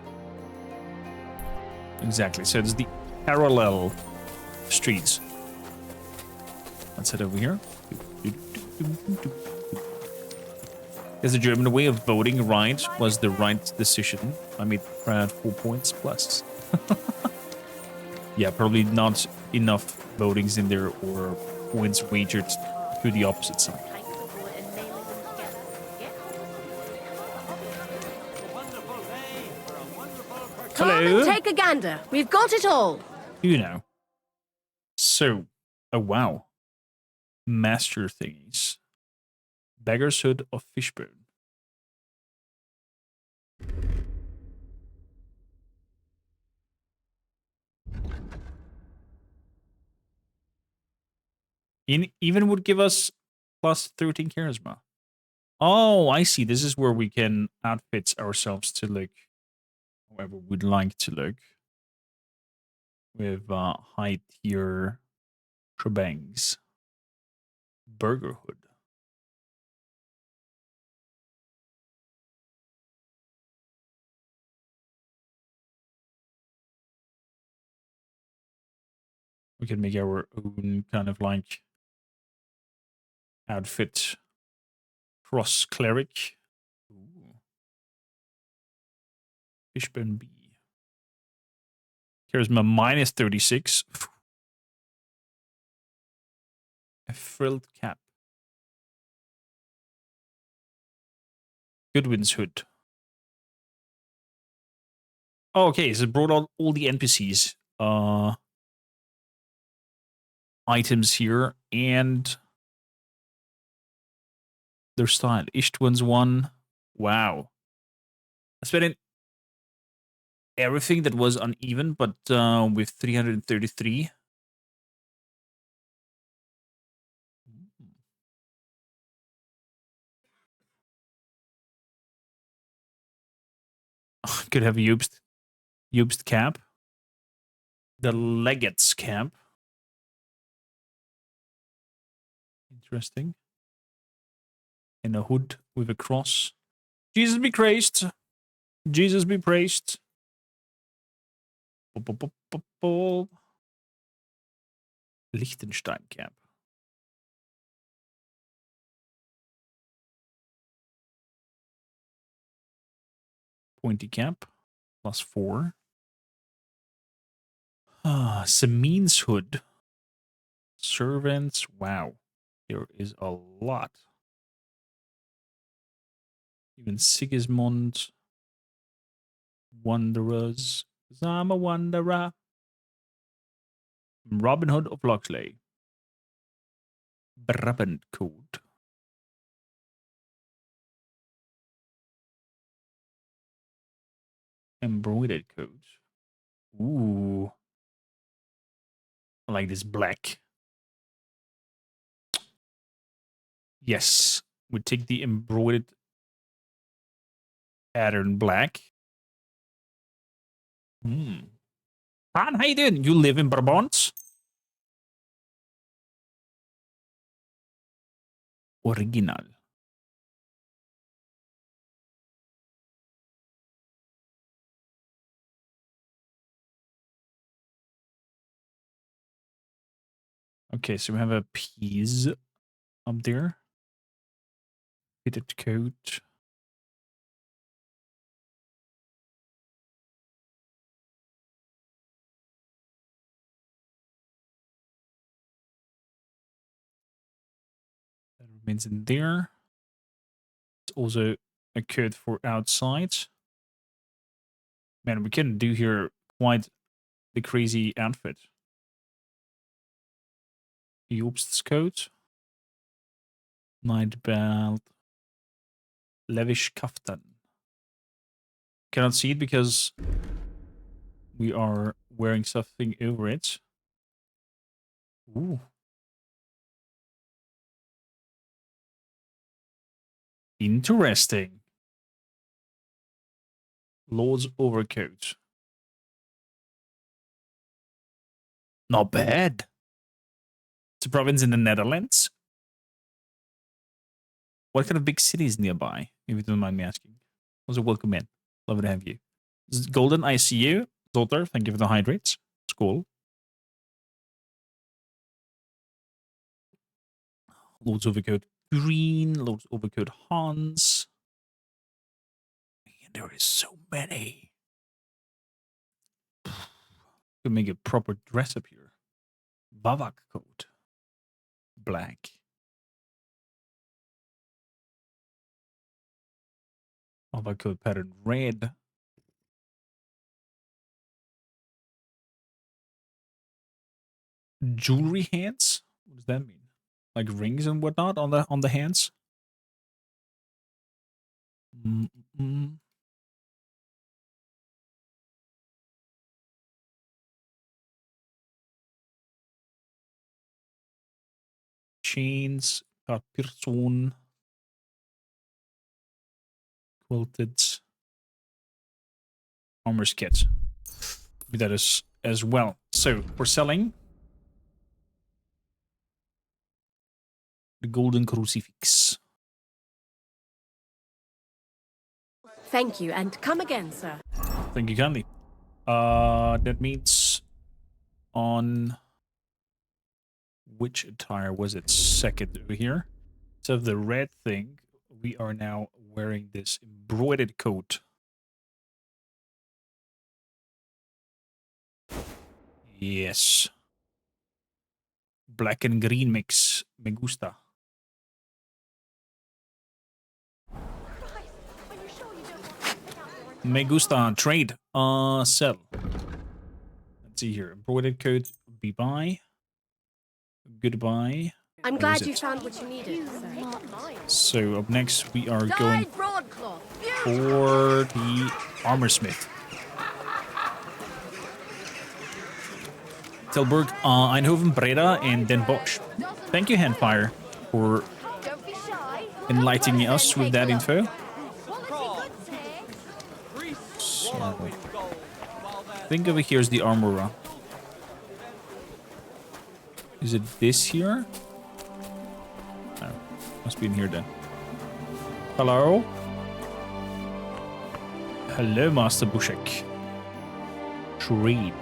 Exactly. So there's the parallel streets. Let's head over here. Because the German way of voting right was the right decision. I made around 4 points plus. Yeah, probably not enough votings in there or points wagered to the opposite side. Come and take a gander. We've got it all. You know. So, oh wow. Master thingies. Beggar's Hood of Fishbone. Even would give us plus 13 charisma. Oh, I see. This is where we can outfit ourselves to look however we'd like to look. With high tier trebangs. Burger Hood. We can make our own kind of like outfit. Cross cleric. Ooh. Fishbone B. Charisma minus 36. A frilled cap. Goodwin's Hood. Oh, okay, so it brought out all the NPCs items here and their style. Istvan's one. Wow. I spent in everything that was uneven, but with 333. Could have Jobst cap. The Legate's cap. Interesting. And a hood with a cross. Jesus be praised. Jesus be praised. Liechtenstein cap. Pointy cap. +4. Samin's hood. Servants. Wow. There is a lot. Even Sigismund. Wanderers. 'Cause I'm a wanderer. Robin Hood of Locksley. Brabant coat. Embroidered coat. Ooh. I like this black. Yes. We take the embroidered pattern black. Han, how you doing? You live in Brabant? Original. Okay, so we have a piece up there. Fitted coat. That remains in there. It's also a coat for outside. Man, we can do here quite the crazy outfit. Jobst's coat. Night belt. Lavish kaftan. Cannot see it because we are wearing something over it. Ooh. Interesting. Lord's overcoat. Not bad. It's a province in the Netherlands. What kind of big cities nearby, if you don't mind me asking? Also, welcome in. Love to have you. Golden, I see you. Zoltar, thank you for the hydrates. School. Lord's overcoat green. Lord's overcoat Hans. Man, there is so many. Could make a proper dress up here. Bavak coat. Black. Bavak coat pattern red. Jewelry hands? What does that mean? Like rings and whatnot on the hands? Chains, person, quilted armor's kit. Do that as well. So we're selling the golden crucifix. Thank you, and come again, sir. Thank you kindly. That means on which attire was it? Second over here. So the red thing, we are now wearing this embroidered coat. Yes. Black and green mix. Me gusta. Me gusta. Trade. Sell. Let's see here. Embroidered coat. Be buy. Goodbye. I'm glad you found what you needed, sir. So up next we are going for the armor smith. Tilburg, Eindhoven, Breda, and Den Bosch. Thank you, Handfire, for enlightening us with that info. So, I think over here is the armorer. Is it this here? No, must be in here then. Hello? Hello, Master Bushek. Trade.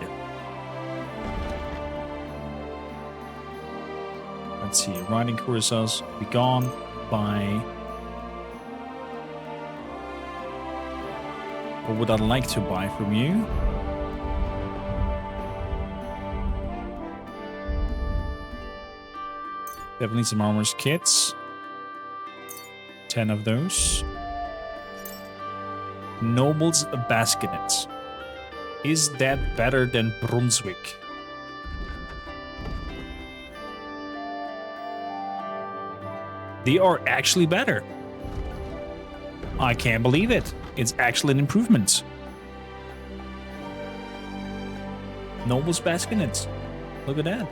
Let's see, riding cuirassiers be gone by What would I like to buy from you? Definitely some armor's kits. 10 of those. Noble's basket. Is that better than Brunswick? They are actually better. I can't believe it. It's actually an improvement. Noble's basket. Look at that.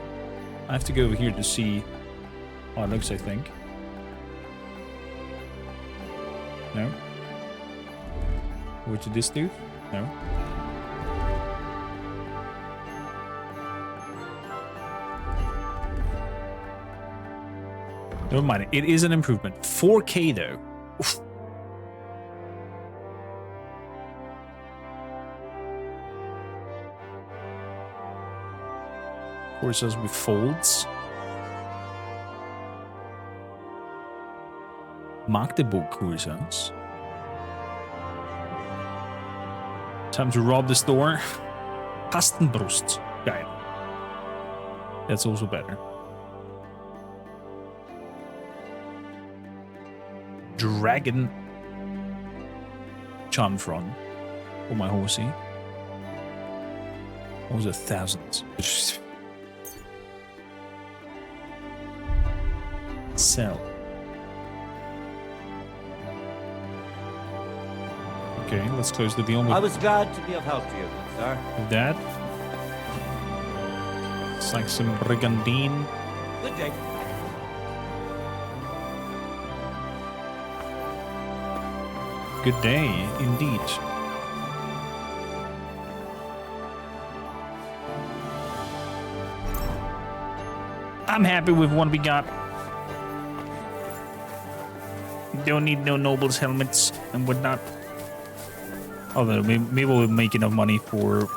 I have to go over here to see how it looks, I think. No? What did this do? No? Never mind. It is an improvement. 4K though. Oof. Of course, as with folds. Magdeburg-Kursas. Time to rob the store. Kastenbrust. Geil. That's also better. Dragon Chanfron for my horsey. What was 1,000? Sell. Okay, let's close the deal with I was glad to be of help to you, sir. that. It's like some brigandine. Good day. Good day, indeed. I'm happy with what we got. Don't need no nobles helmets and whatnot. Although maybe we'll make enough money for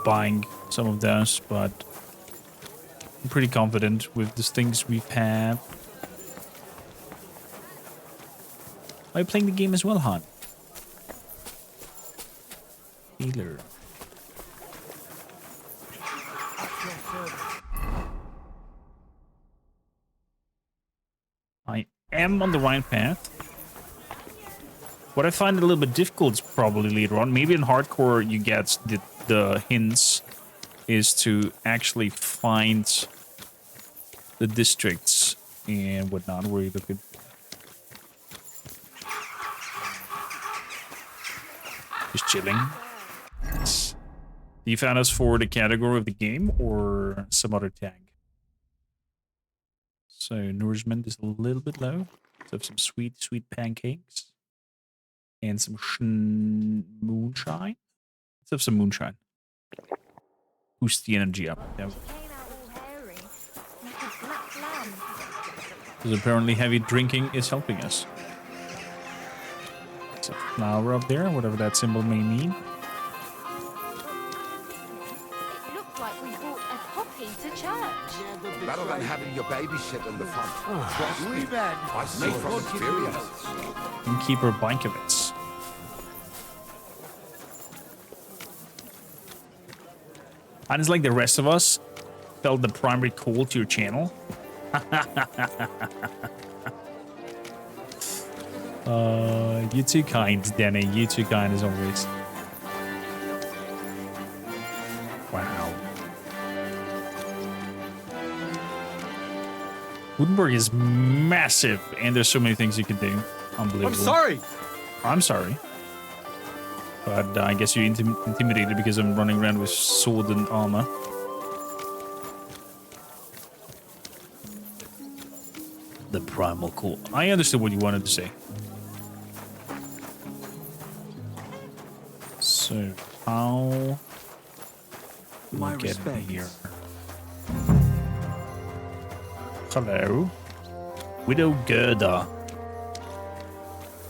buying some of those, but I'm pretty confident with the things we have. Are you playing the game as well, Han? Healer. I am on the right path. What I find a little bit difficult is probably later on. Maybe in hardcore you get the hints is to actually find the districts and whatnot where you look at. Just chilling. You found us for the category of the game or some other tag? So nourishment is a little bit low. Let's have some sweet pancakes. And some moonshine. Let's have some moonshine. Boost the energy up. Yeah. Because apparently heavy drinking is helping us. There's a flower up there, whatever that symbol may mean. Looks like we brought a poppy to church. Better than having your babysit in the front. Trust me, Ben. I say from experience. Innkeeper Blankovitz. And it's like the rest of us felt the primary call to your channel. You're too kind, Danny. You're too kind as always. Wow. Gutenberg is massive, and there's so many things you can do. Unbelievable. I'm sorry. I'm sorry. But I guess you're intimidated because I'm running around with sword and armor. The primal call. I understood what you wanted to say. So, how do we get in here? Hello? Widow Gerda.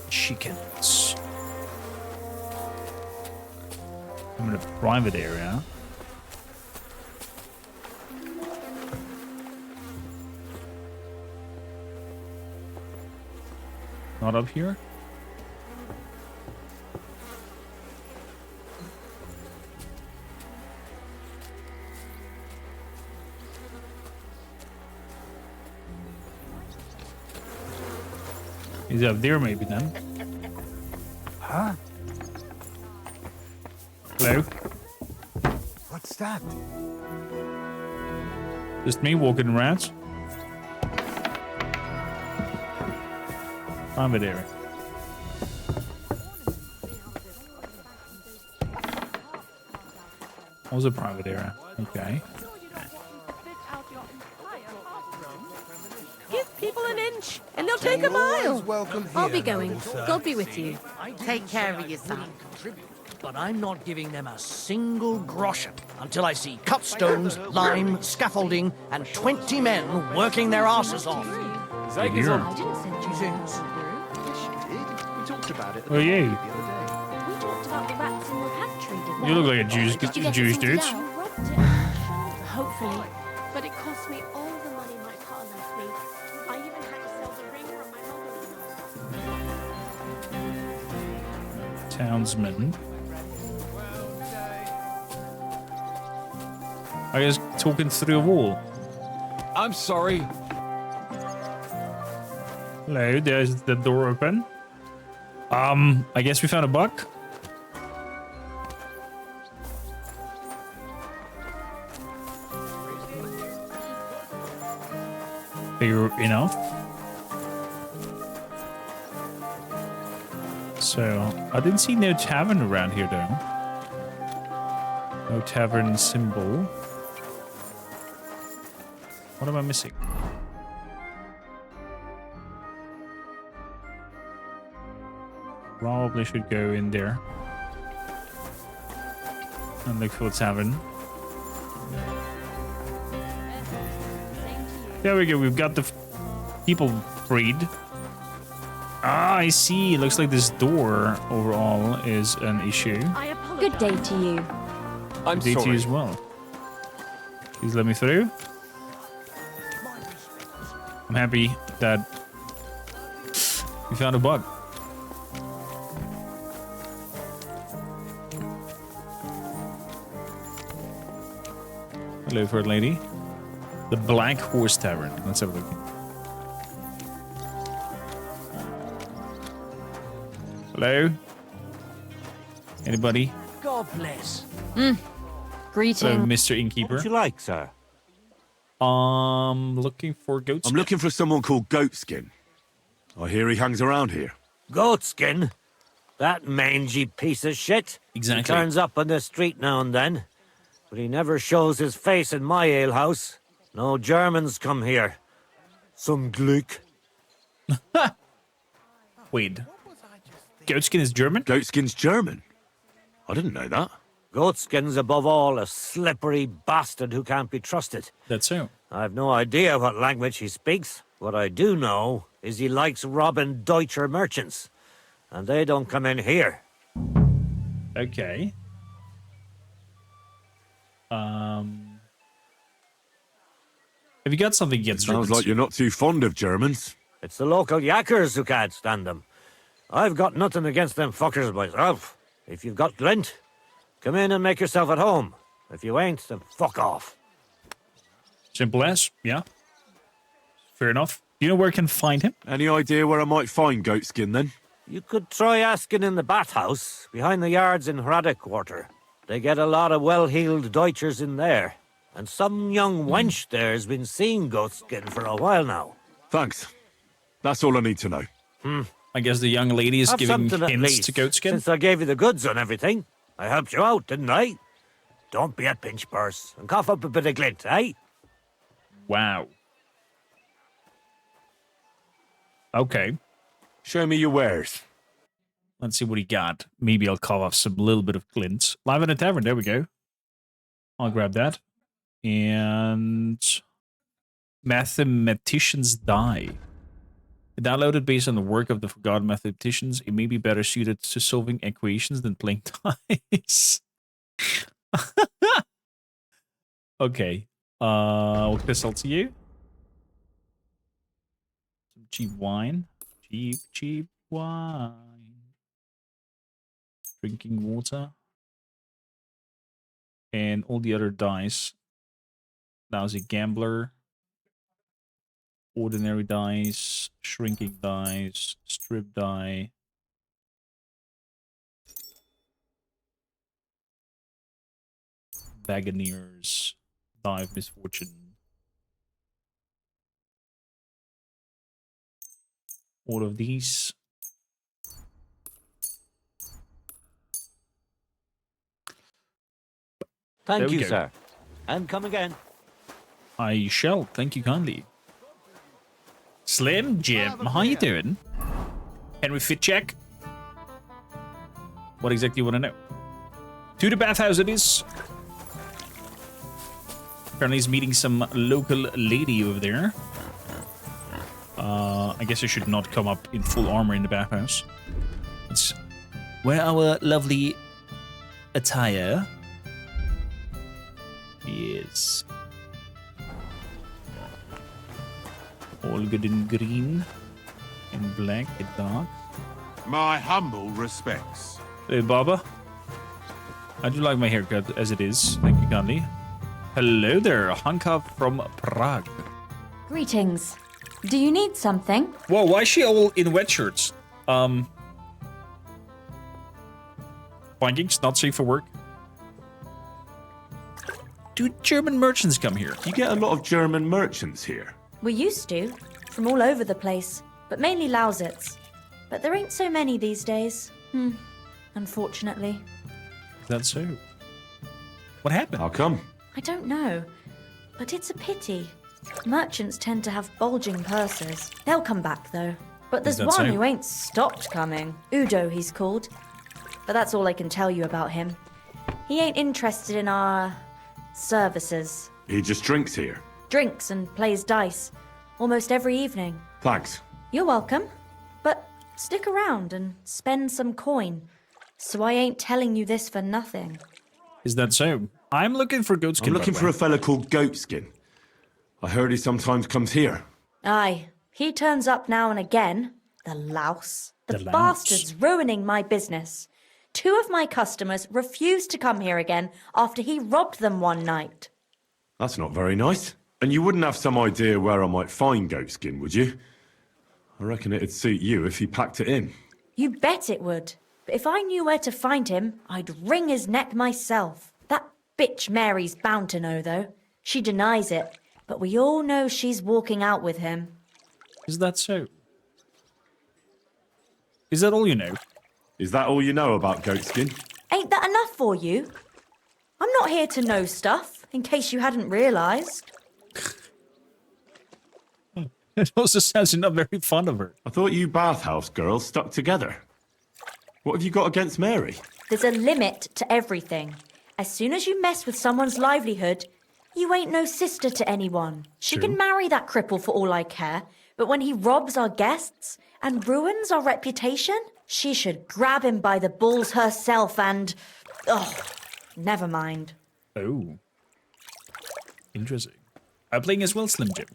Chickens. I'm in a private area. Not up here? He's up there maybe then. Huh? Hello? What's that? Just me walking around. Private area. What was a private area? Okay. Give people an inch, and they'll take a mile. Welcome I'll here, be going. noble sir. God be with you. Take care of yourself. But I'm not giving them a single groschen until I see cut stones, lime, scaffolding, and 20 men working their asses off. I didn't send We talked about it. Oh, yeah. We talked about the rats in the pantry, didn't we? You look like a Jewish, Did you get Jewish it dude. down? Rubbed it on my shoulder. Hopefully. But it cost me all the money my pa left me. I even had to sell the ring from my mother-in-law. Townsman. I guess talking through a wall. I'm sorry. Hello, there's the door open. I guess we found a buck. Fair enough. So, I didn't see no tavern around here though. No tavern symbol. What am I missing? Probably should go in there and look for the tavern. There we go. We've got the people freed. Ah, I see. It looks like this door overall is an issue. Good day to you. I'm Good day to you as well. Please let me through. I'm happy that we found a bug. Hello, for a lady. The Black Horse Tavern. Let's have a look. Hello? Anybody? God bless. Greetings. Hello, Mr. Innkeeper. What would you like, sir? Looking for goatskin. I'm looking for someone called Goatskin. I hear he hangs around here. Goatskin? That mangy piece of shit? Exactly. He turns up on the street now and then. But he never shows his face in my alehouse. No Germans come here. Some Gluck. Wait. Goatskin is German? Goatskin's German? I didn't know that. Goatskin's above all a slippery bastard who can't be trusted. That's so. I've no idea what language he speaks. What I do know is he likes robbing Deutscher merchants. And they don't come in here. Okay. Have you got something against Sounds Germans? like you're not too fond of Germans. It's the local yakkers who can't stand them. I've got nothing against them fuckers myself. If you've got glint, come in and make yourself at home. If you ain't, then fuck off. Simple as, yeah. Fair enough. Do you know where I can find him? Any idea where I might find Goatskin then? You could try asking in the bathhouse, behind the yards in Hrada Quarter. They get a lot of well-heeled Deutschers in there. And some young wench there's been seeing Goatskin for a while now. Thanks. That's all I need to know. I guess the young lady is Have giving something at hints least, to Goatskin. since I gave you the goods on everything. I helped you out, didn't I? Don't be a pinch purse and cough up a bit of glint, eh? Wow. Okay. Show me your wares. Let's see what he got. Maybe I'll cough off some little bit of glint. Live in a tavern. There we go. I'll grab that. And mathematician's die. Downloaded based on the work of the forgotten mathematicians, it may be better suited to solving equations than playing dice. Okay. What can I sell to you? Some cheap wine. Cheap wine. Drinking water. And all the other dice. Lousy gambler. Ordinary dice, shrinking dice, strip die. Wagoneers, die of misfortune. All of these. Thank you, sir. And come again. I shall. Thank you kindly. Slim Jim, how you doing? Can we fit check? What exactly you want to know? To the bathhouse it is. Apparently he's meeting some local lady over there. I guess I should not come up in full armor in the bathhouse. Let's wear our lovely attire. Yes. All good in green, in black, and dark. My humble respects. Hey, Baba. How'd you like my haircut as it is? Thank you kindly. Hello there, Hanka from Prague. Greetings. Do you need something? Whoa, why is she all in wet shirts? Vikings, not safe for work. Do German merchants come here? You get a lot of German merchants here. We used to, from all over the place, but mainly Lausitz. But there ain't so many these days. Unfortunately. Is that so? What happened? How come? I don't know, but it's a pity. Merchants tend to have bulging purses. They'll come back, though. But there's one who ain't stopped coming. Udo, he's called. But that's all I can tell you about him. He ain't interested in our services. He just drinks here. Drinks and plays dice. Almost every evening. Thanks. You're welcome. But stick around and spend some coin. So I ain't telling you this for nothing. Is that so? I'm looking for goatskin. I'm looking for a fella called Goatskin. I heard he sometimes comes here. Aye, he turns up now and again. The louse. The bastard's ruining my business. 2 of my customers refused to come here again after he robbed them one night. That's not very nice. And you wouldn't have some idea where I might find Goatskin, would you? I reckon it'd suit you if he packed it in. You bet it would. But if I knew where to find him, I'd wring his neck myself. That bitch Mary's bound to know, though. She denies it. But we all know she's walking out with him. Is that so? Is that all you know? Is that all you know about Goatskin? Ain't that enough for you? I'm not here to know stuff, in case you hadn't realised. It also sounds you're not very fond of her. I thought you bathhouse girls stuck together. What have you got against Mary? There's a limit to everything. As soon as you mess with someone's livelihood, you ain't no sister to anyone. She can marry that cripple for all I care, but when he robs our guests and ruins our reputation, she should grab him by the balls herself and... Oh, never mind. Oh. Interesting. I'm playing as well, Slim Jim.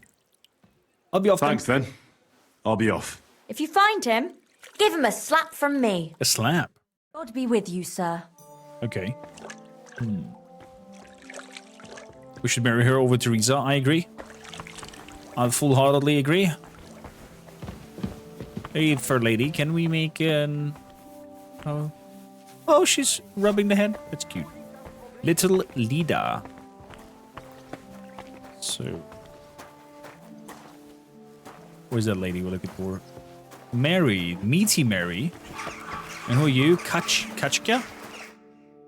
I'll be off Thanks then. I'll be off. If you find him, give him a slap from me. A slap? God be with you, sir. Okay. We should marry her over Teresa, I agree. I full-heartedly agree. Hey, fair lady, can we make an... Oh, she's rubbing the head. That's cute. Little Lida. So... Where's that lady we're looking for? Mary. Meaty Mary. And who are you? Kachka?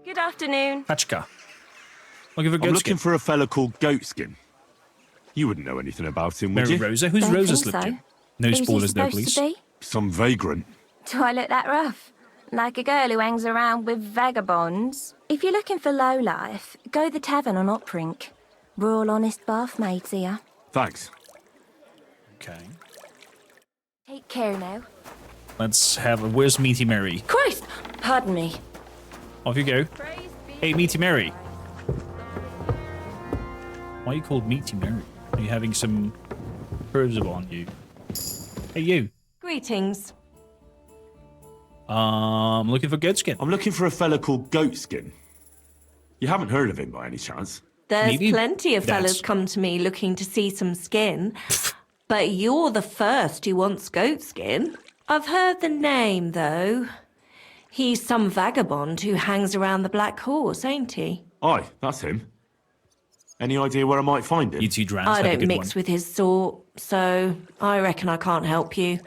Good afternoon. Kachka. Looking for Goatskin. I'm looking for a fella called Goatskin. You wouldn't know anything about him, would Mary you? Rosa? Who's Rosa, Slim Jim? No spoilers there, please. Some vagrant. Do I look that rough? Like a girl who hangs around with vagabonds? If you're looking for low life, go the tavern on Oprink. We're all honest bath maids here. Thanks. Okay. Take care now. Let's have a... Where's Meaty Mary? Christ! Pardon me. Off you go. Hey, Meaty Mary. Why are you called Meaty Mary? Are you having some herbs on you? Hey, you. Greetings. I'm looking for Goatskin. I'm looking for a fella called Goatskin. You haven't heard of him by any chance? There's plenty of fellas come to me looking to see some skin. But you're the first who wants goatskin. I've heard the name, though. He's some vagabond who hangs around the Black Horse, ain't he? Aye, that's him. Any idea where I might find him? You two drowns I have a don't good mix one. with his sort, so I reckon I can't help you.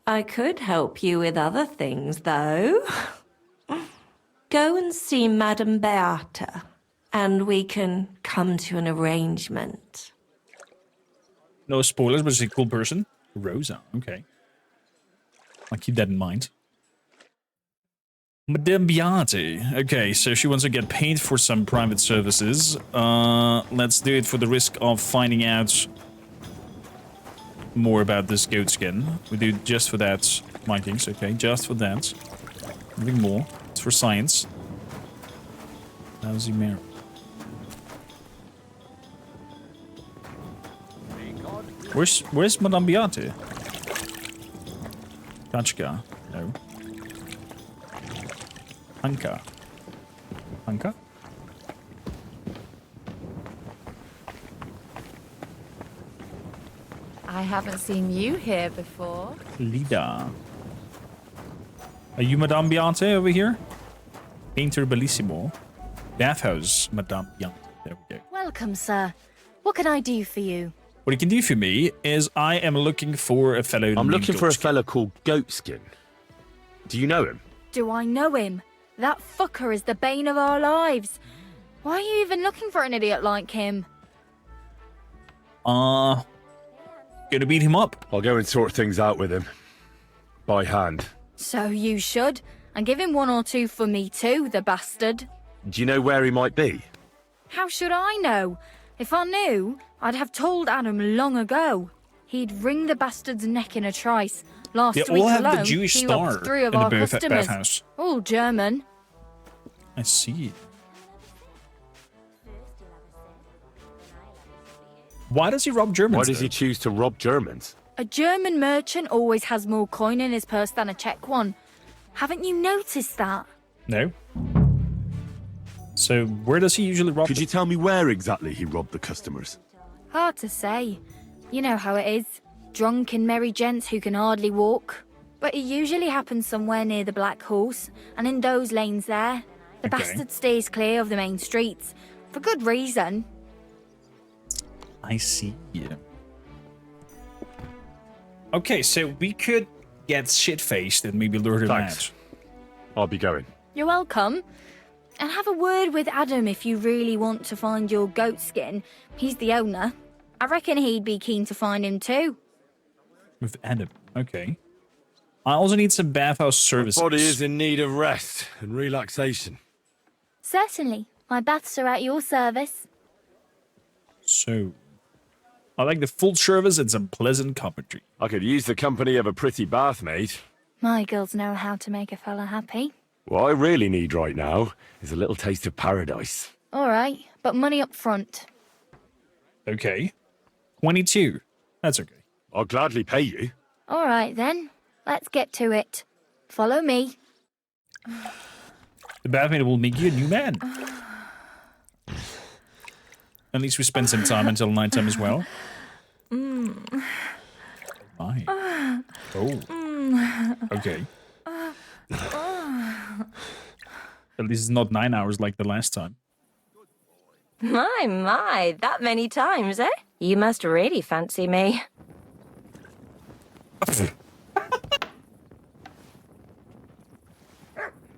I could help you with other things, though. Go and see Madame Beata, and we can come to an arrangement. No spoilers, but she's a cool person. Rosa, okay. I'll keep that in mind. Madame Beate. Okay, so she wants to get paid for some private services. Let's do it for the risk of finding out more about this goatskin. We do it just for that, my kings. Okay, just for that. Nothing more. It's for science. Lousy mare. Where's Madame Beate? Kachka. No. Anka. Anka? I haven't seen you here before. Lida. Are you Madame Beate over here? Painter Bellissimo. Bathhouse, Madame Beate. There we go. Welcome, sir. What can I do for you? What you can do for me is I am looking for a fellow I'm named looking for a Goatskin. fella called Goatskin. Do you know him? Do I know him? That fucker is the bane of our lives. Why are you even looking for an idiot like him? Gonna beat him up. I'll go and sort things out with him. By hand. So you should. And give him 1 or 2 for me too, the bastard. Do you know where he might be? How should I know? If I knew, I'd have told Adam long ago. He'd wring the bastard's neck in a trice. Last They week all have the alone, Jewish he star robbed 3 of in the our bathhouse. customers. All German. I see. Why does he rob Germans? Why does he choose to rob Germans? A German merchant always has more coin in his purse than a Czech one. Haven't you noticed that? No. So where does he usually rob? Could you tell me where exactly he robbed the customers? Hard to say. You know how it is. Drunk and merry gents who can hardly walk. But it usually happens somewhere near the Black Horse, and in those lanes there. The bastard stays clear of the main streets. For good reason. I see. Okay, so we could get shit-faced and maybe lure him Thanks. out. I'll be going. You're welcome. And have a word with Adam if you really want to find your goatskin. He's the owner. I reckon he'd be keen to find him too. With Adam. Okay. I also need some bathhouse services. My body is in need of rest and relaxation. Certainly. My baths are at your service. So, I like the full service and some pleasant commentary. I could use the company of a pretty bath, mate. My girls know how to make a fella happy. What I really need right now is a little taste of paradise. All right, but money up front. Okay. 22. That's okay. I'll gladly pay you. All right, then. Let's get to it. Follow me. The bathmaid will make you a new man. At least we spend some time until nighttime as well. My. Oh. Okay. At least it's not 9 hours like the last time. My, that many times, eh? You must really fancy me.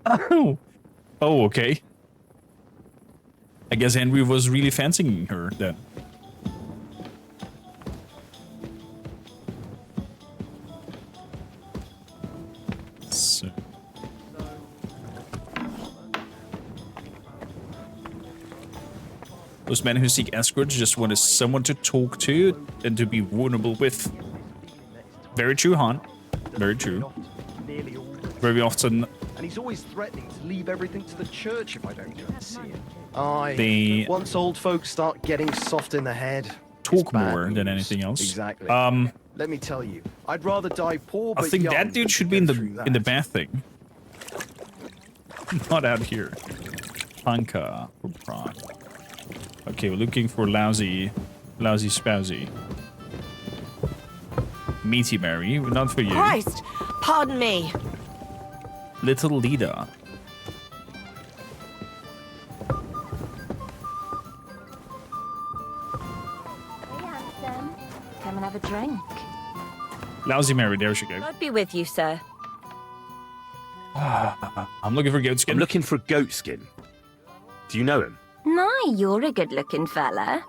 Oh. Oh, okay. I guess Henry was really fancying her then. So. Those men who seek escorts just want someone to talk to and to be vulnerable with. Very true, Han. Very true. Very often. And he's always threatening to leave everything to the church if I don't go and see him. They Once old folks start getting soft in the head, talk more than anything else. Exactly. Let me tell you, I'd rather die poor I but think young that dude than should go be in through the bath thing. Not out here. Anka for prawn. Okay, we're looking for lousy spousy. Meaty Mary, not for you. Christ! Pardon me. Little Lida. Come and have a drink. Lousy Mary, there she go. I'd be with you, sir. I'm looking for goat skin. I'm looking for goat skin. Do you know him? My, you're a good-looking fella.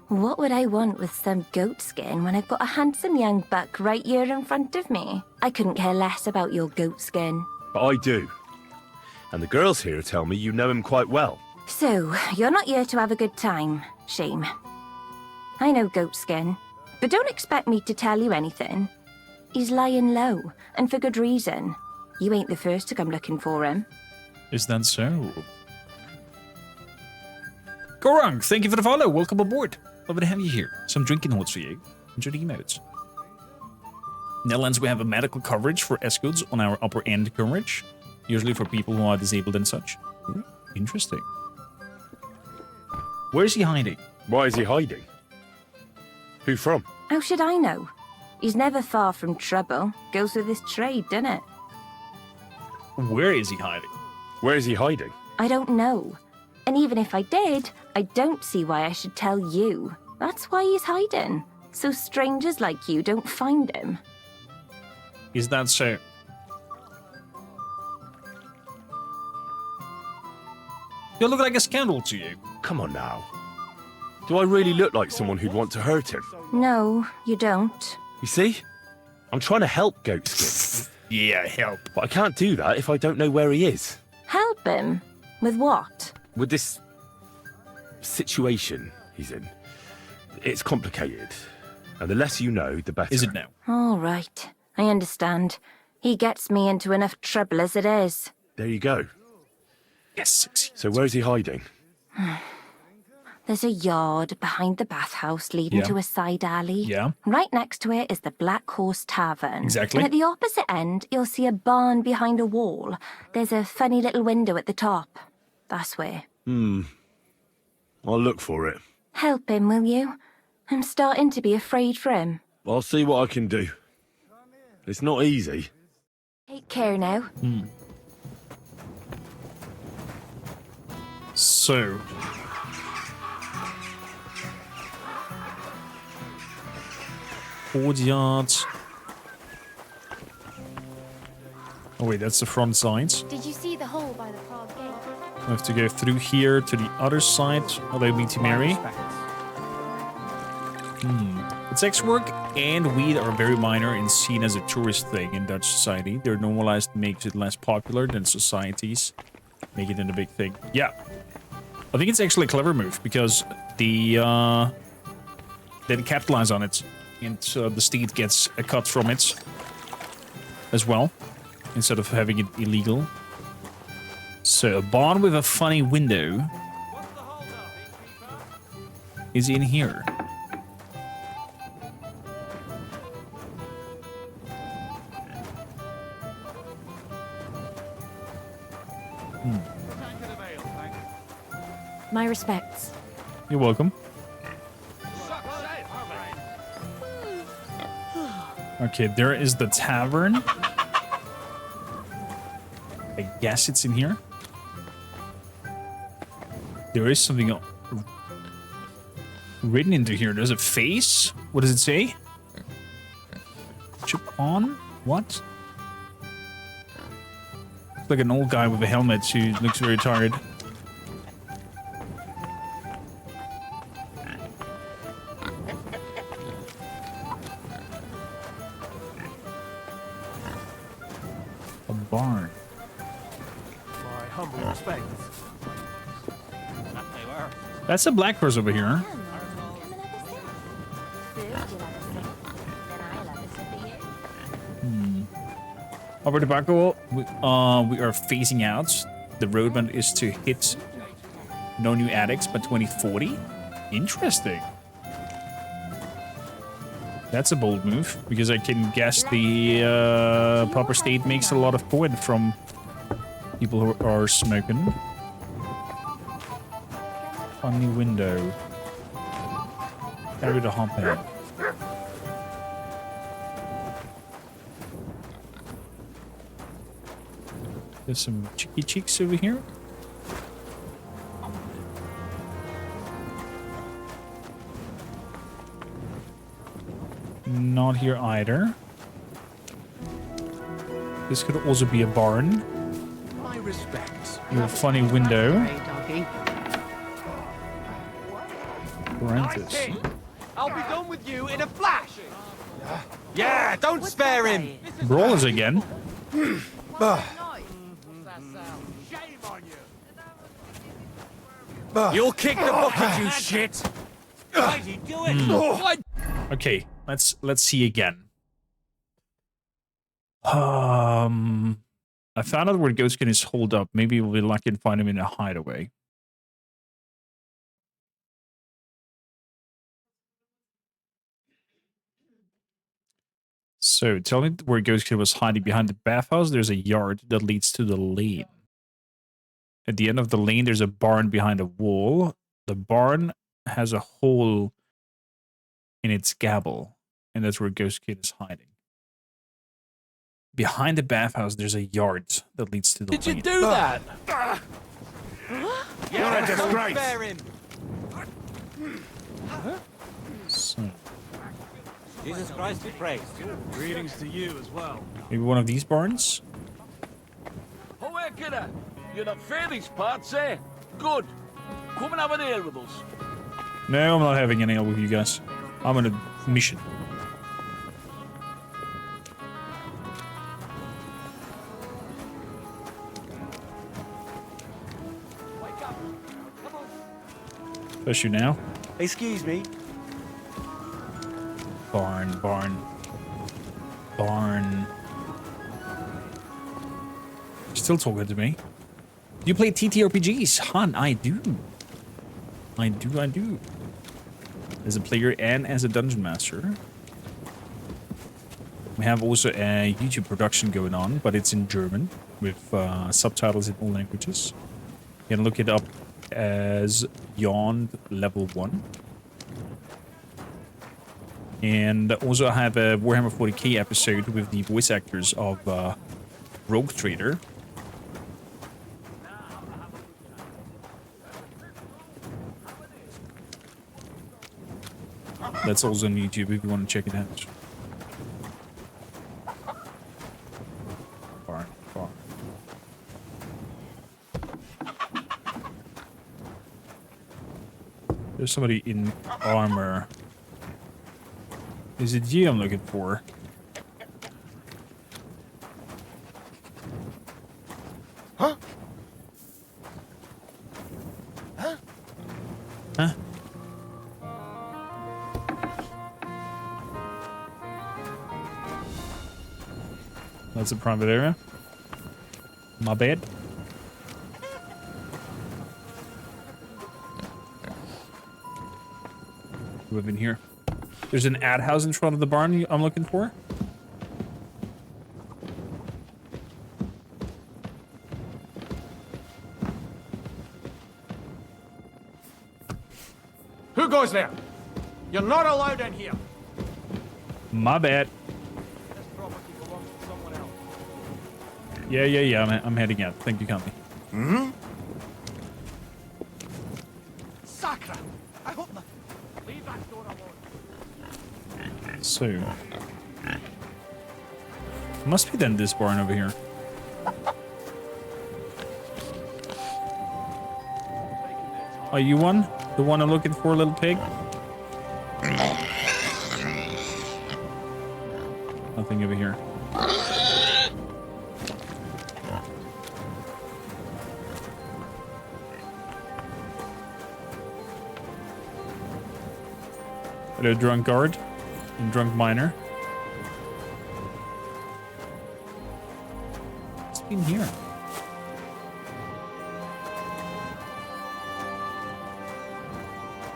What would I want with some goat skin when I've got a handsome young buck right here in front of me? I couldn't care less about your goat skin. But I do. And the girls here tell me you know him quite well. So, you're not here to have a good time. Shame. I know goat skin, but don't expect me to tell you anything. He's lying low, and for good reason. You ain't the first to come looking for him. Is that so? Gorang, thank you for the follow. Welcome aboard. Lovely to have you here. Some drinking notes for you. Enjoy the emotes. Netherlands, we have a medical coverage for escorts on our upper end coverage. Usually for people who are disabled and such. Interesting. Where is he hiding? Why is he hiding? Who from? How should I know? He's never far from trouble. Goes with his trade, doesn't it? Where is he hiding? Where is he hiding? I don't know. And even if I did, I don't see why I should tell you. That's why he's hiding. So strangers like you don't find him. Is that so? You look like a scoundrel to you. Come on now. Do I really look like someone who'd want to hurt him? No, you don't. You see? I'm trying to help Goatskin. Yeah, help. But I can't do that if I don't know where he is. Help him? With what? With this situation he's in. It's complicated. And the less you know, the better. Is it now? All right. I understand. He gets me into enough trouble as it is. There you go. Yes. So where's he hiding? There's a yard behind the bathhouse leading to a side alley. Yeah. Right next to it is the Black Horse Tavern. Exactly. And at the opposite end, you'll see a barn behind a wall. There's a funny little window at the top. That's where. I'll look for it. Help him, will you? I'm starting to be afraid for him. I'll see what I can do. It's not easy. Take care now. So... Courtyard. Oh wait, that's the front side. Did you see the hole by the park gate? I have to go through here to the other side. Allow me to marry. It's sex work and weed are very minor and seen as a tourist thing in Dutch society. They're normalized, makes it less popular than societies make it in a big thing. Yeah. I think it's actually a clever move because they capitalize on it. And the state gets a cut from it as well, instead of having it illegal. So a barn with a funny window is in here. My respects. You're welcome. Okay, there is the tavern. I guess it's in here. There is something written into here. There's a face. What does it say? Chip on? What? It's like an old guy with a helmet who looks very tired. Barn. My humble respects. That's a black horse over here. Over the Baco, we are phasing out. The roadmap is to hit no new addicts by 2040. Interesting. That's a bold move, because I can guess the proper state makes a lot of point from people who are smoking. Funny window. Carry the hop in. There's some cheeky cheeks over here. Not here either. This could also be a barn. My respects. Your funny window. Hey, Parenthesis. I'll be done with you in a flash. Yeah, don't spare him. Brawlers again. You'll kick the bucket, you shit. Okay, let's see again. I found out where Ghostskin is holed up. Maybe we'll be lucky and find him in a hideaway. So, tell me where Ghostskin was hiding. Behind the bathhouse, there's a yard that leads to the lane. At the end of the lane, there's a barn behind a wall. The barn has a hole in its gable, and that's where Ghostskin is hiding. Behind the bathhouse, there's a yard that leads to the lane. Did you do that? You're a disgrace. Spare him. So, Jesus Christ be praised. Greetings to you as well. maybe one of these barns? Hoekere, you're not fair these parts, eh? Good. Come and have an ale with us. No, I'm not having an ale with you guys. I'm on a mission. Push you now. Excuse me. Barn, barn, barn. Still talking to me. Do you play TTRPGs? Han, I do. I do. As a player and as a dungeon master. We have also a YouTube production going on, but it's in German with subtitles in all languages. You can look it up as Yawned Level 1. And also I have a Warhammer 40k episode with the voice actors of Rogue Trader. That's also on YouTube if you want to check it out. Barn. There's somebody in armor. Is it you I'm looking for? Huh? Huh? That's a private area. My bad. Who have in here? There's an ad house in front of the barn I'm looking for. Who goes there? You're not allowed in here. My bad. Yeah, I'm heading out. Thank you, company. Hmm? Sacra! I hope not. Leave that door alone. So, must be then this barn over here. Are you one? The one I'm looking for, little pig? Nothing over here. Hello, drunk guard and drunk miner. What's in here?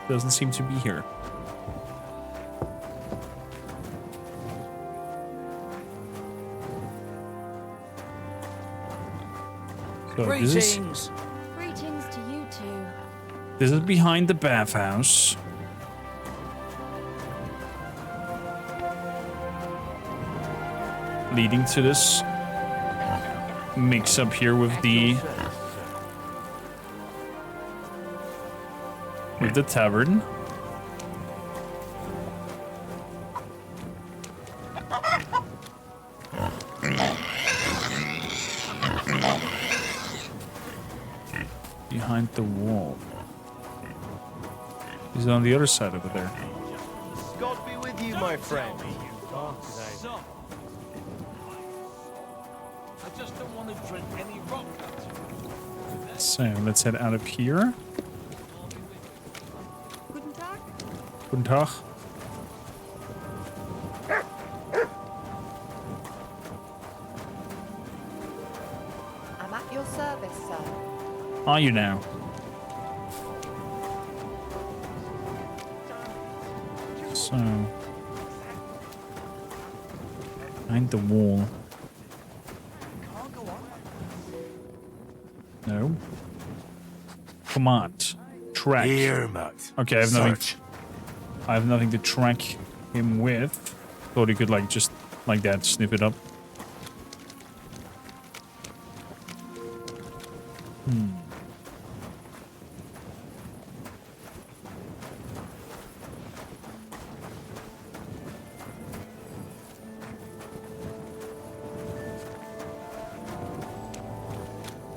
Doesn't seem to be here. So Greetings. Greetings to you two. This is behind the bathhouse. Leading to this mix up here with the tavern. Behind the wall. He's on the other side over there. God be with you, my friend. I just don't want to drink any rock. So let's head out of here. Guten Tag. I'm at your service, sir. Are you now? So behind the wall. No. Command. Track. Here, Matt. Okay, I have nothing. I have nothing to track him with. Thought he could like just like that sniff it up.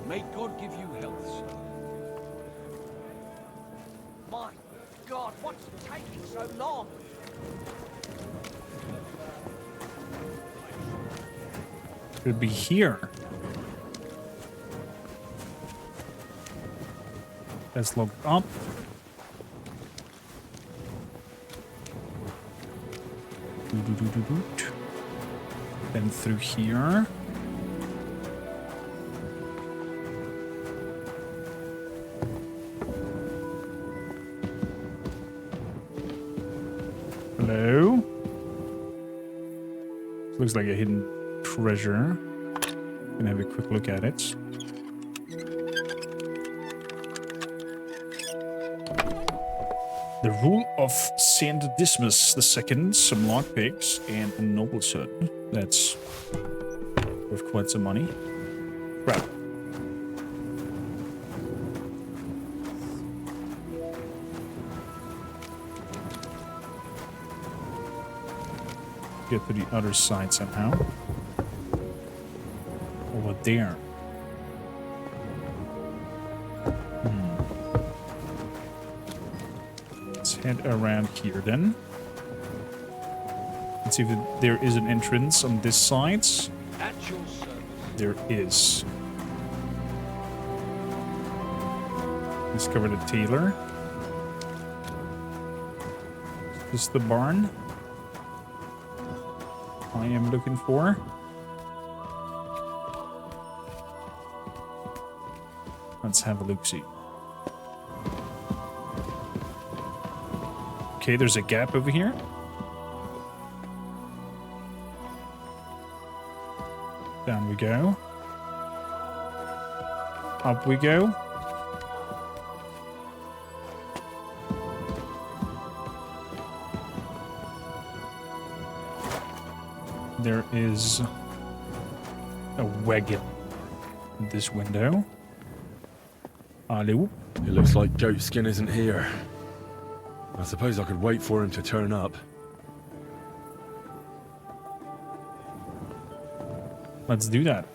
May God give you health, sir. My God, what's taking so long? Could be here. Let's look up. Then through here. Hello? Looks like a hidden treasure. Gonna have a quick look at it. The rule of Saint Dismas II, some lockpicks, and a noble's hood. That's worth quite some money. Right. Get to the other side somehow. Over there. Let's head around here then. Let's see if there is an entrance on this side. At your service. There is. Discover the tailor. Is this the barn I am looking for? Let's have a look-see. Okay, there's a gap over here. Down we go. Up we go. There is a wagon in this window. Hello. It looks like Goatskin isn't here. I suppose I could wait for him to turn up. Let's do that.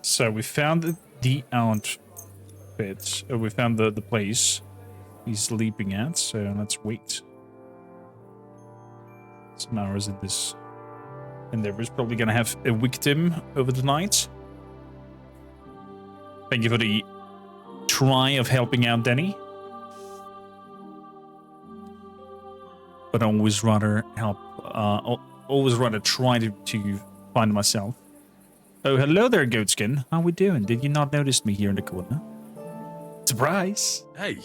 So we found the outfit. We found the place he's sleeping at. So let's wait. Some hours in this endeavor is probably gonna have a victim over the night. Thank you for the try of helping out Denny. But I always rather help. Always rather try to find myself. Oh, hello there, Goatskin. How we doing? Did you not notice me here in the corner? Surprise! Hey,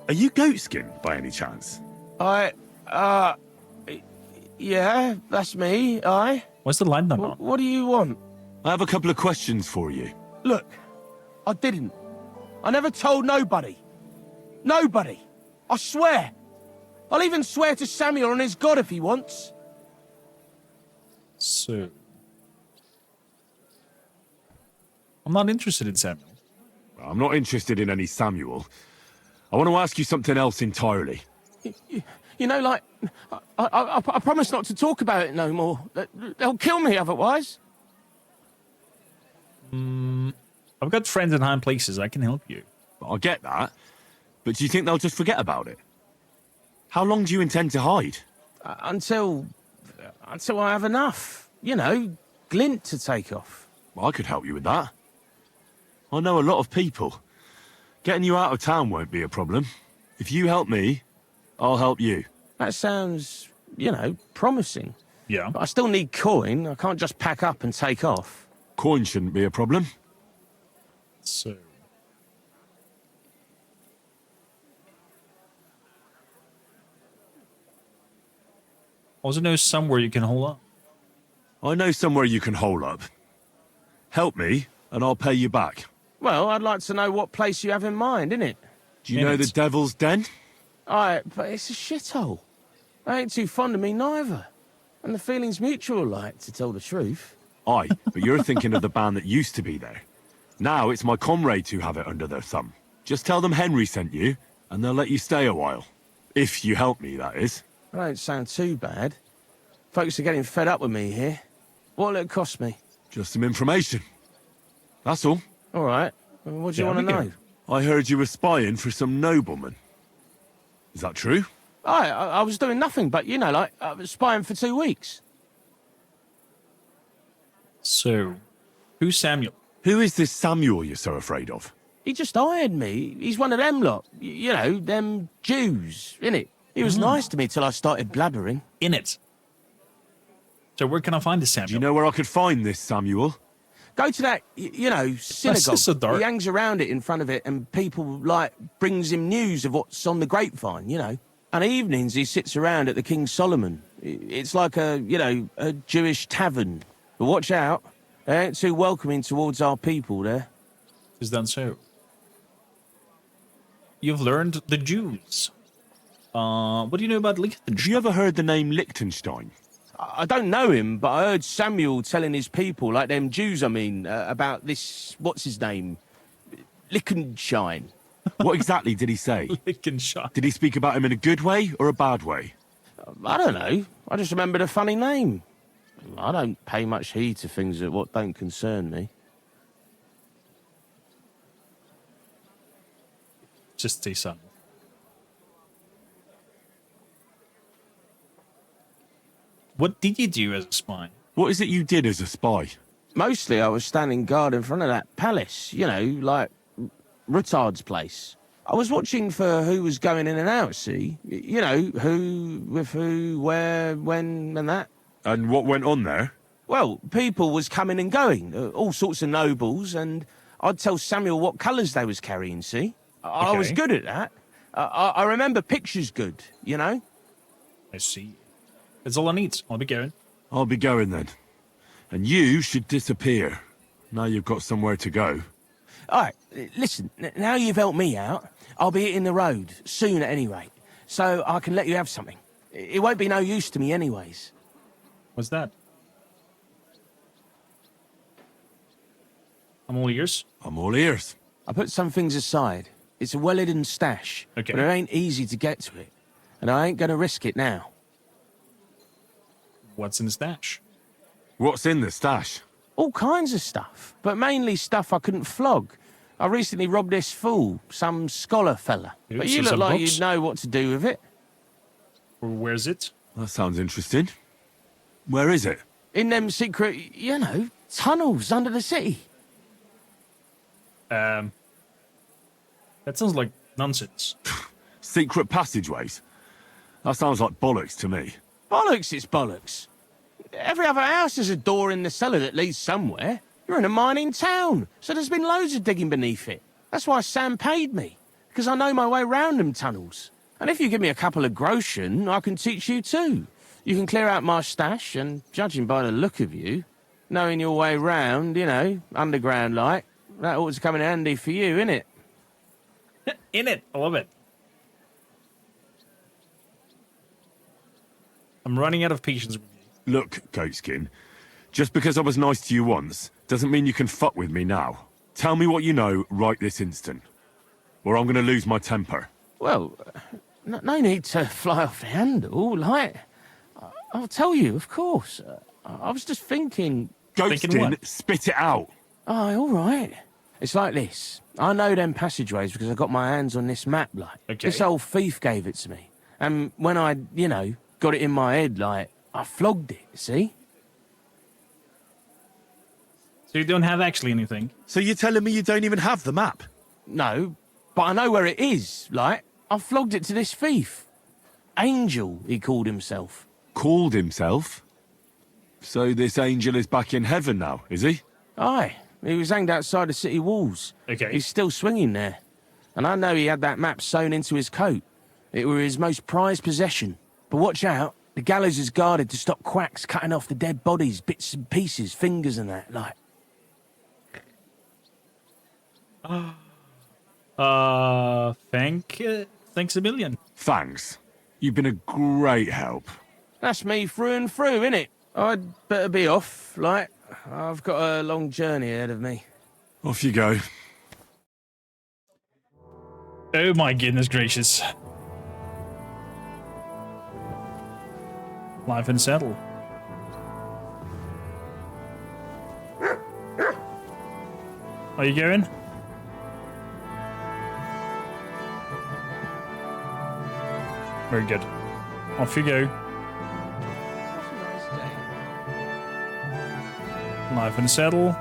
are you Goatskin by any chance? Yeah, that's me, What's the line number? What do you want? I have a couple of questions for you. Look, I didn't. I never told nobody. Nobody. I swear. I'll even swear to Samuel and his god if he wants. So. I'm not interested in Samuel. I'm not interested in any Samuel. I want to ask you something else entirely. You know, like, I promise not to talk about it no more. They'll kill me otherwise. I've got friends in high places. I can help you. I get that. But do you think they'll just forget about it? How long do you intend to hide? Until I have enough. You know, glint to take off. I could help you with that. I know a lot of people. Getting you out of town won't be a problem. If you help me, I'll help you. That sounds, you know, promising. Yeah. But I still need coin. I can't just pack up and take off. Coin shouldn't be a problem. So... I also know somewhere you can hole up. I know somewhere you can hole up. Help me, and I'll pay you back. Well, I'd like to know what place you have in mind, innit? Do you know the Devil's Den? Aye, but it's a shithole. They ain't too fond of me neither. And the feeling's mutual, like, to tell the truth. Aye, but you're thinking of the band that used to be there. Now it's my comrades who have it under their thumb. Just tell them Henry sent you, and they'll let you stay a while. If you help me, that is. That don't sound too bad. Folks are getting fed up with me here. What'll it cost me? Just some information. That's all. All right. Well, what do you want to know? I heard you were spying for some nobleman. Is that true? I was doing nothing but, you know, like, I was spying for 2 weeks. So, who's Samuel? Who is this Samuel you're so afraid of? He just hired me. He's one of them lot. You know, them Jews, innit? He was nice to me till I started blabbering. Innit? So where can I find this Samuel? Do you know where I could find this Samuel? Go to that, you know, synagogue. So dark. He hangs around it in front of it and people, like, brings him news of what's on the grapevine, you know. And evenings he sits around at the King Solomon. It's like a, you know, a Jewish tavern. But watch out. They ain't too welcoming towards our people there. Is that so? You've learned the Jews. What do you know about Liechtenstein? Have you ever heard the name Liechtenstein? I don't know him, but I heard Samuel telling his people, like them Jews, I mean, about this, what's his name? Liechtenstein. What exactly did he say? Liechtenstein. Did he speak about him in a good way or a bad way? I don't know. I just remembered a funny name. I don't pay much heed to things that what don't concern me. Just say something. What did you do as a spy? What is it you did as a spy? Mostly I was standing guard in front of that palace, you know, like Rutard's place. I was watching for who was going in and out, see? You know, who, with who, where, when, and that. And what went on there? Well, people was coming and going, all sorts of nobles, and I'd tell Samuel what colours they was carrying, see? I was good at that. I remember pictures good, you know? I see. That's all I need. I'll be going. I'll be going then. And you should disappear. Now you've got somewhere to go. All right, listen, now you've helped me out, I'll be hitting the road, soon at any rate, so I can let you have something. It won't be no use to me anyways. What's that? I'm all ears. I'm all ears. I put some things aside. It's a well-hidden stash, okay, but it ain't easy to get to it, and I ain't going to risk it now. What's in the stash? What's in the stash? All kinds of stuff, but mainly stuff I couldn't flog. I recently robbed this fool, some scholar fella. Oops, but you look like you'd know what to do with it. Where's it? That sounds interesting. Where is it? In them secret, you know, tunnels under the city. That sounds like nonsense. Secret passageways? That sounds like bollocks to me. Bollocks, it's bollocks. Every other house has a door in the cellar that leads somewhere. You're in a mining town, so there's been loads of digging beneath it. That's why Sam paid me, because I know my way round them tunnels. And if you give me a couple of groschen, I can teach you too. You can clear out my stash, and judging by the look of you, knowing your way round, you know, underground-like, that ought to come in handy for you, innit? In I love it. I'm running out of patience with you. Look, Goatskin, just because I was nice to you once, doesn't mean you can fuck with me now. Tell me what you know right this instant, or I'm going to lose my temper. Well, no need to fly off the handle, like... I'll tell you, of course. I was just thinking... Ghostin, spit it out. Oh, all right. It's like this. I know them passageways because I got my hands on this map, like. Okay. This old thief gave it to me. And when I, you know, got it in my head, like, I flogged it, see? So you don't have actually anything? So you're telling me you don't even have the map? No, but I know where it is, like. I flogged it to this thief. Angel, he called himself. Called himself? So this angel is back in heaven now, is he? Aye. He was hanged outside the city walls. Okay. He's still swinging there. And I know he had that map sewn into his coat. It were his most prized possession. But watch out, the gallows is guarded to stop quacks cutting off the dead bodies, bits and pieces, fingers and that, like. Thanks a million. Thanks. You've been a great help. That's me through and through, innit? I'd better be off, like. I've got a long journey ahead of me. Off you go. Oh my goodness gracious. Life in saddle. Are you going? Very good. Off you go. Life in saddle.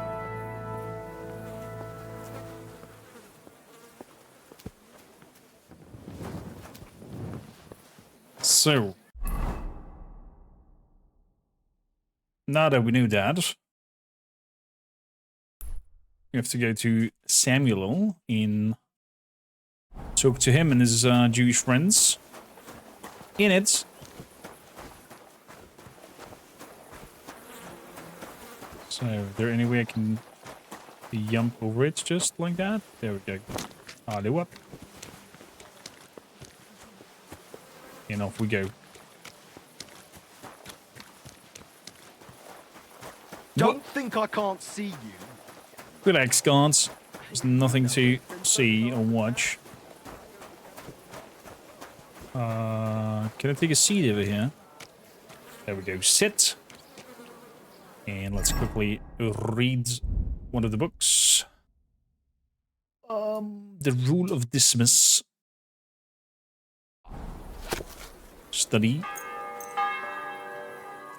So, now that we knew that, we have to go to Samuel and talk to him and his Jewish friends. In it. So, is there any way I can jump over it just like that? There we go. Alley up. And off we go. Don't think I can't see you. Relax, guards. There's nothing to see or watch. Can I take a seat over here? There we go. Sit. And let's quickly read one of the books. The Rule of Dismiss. Study.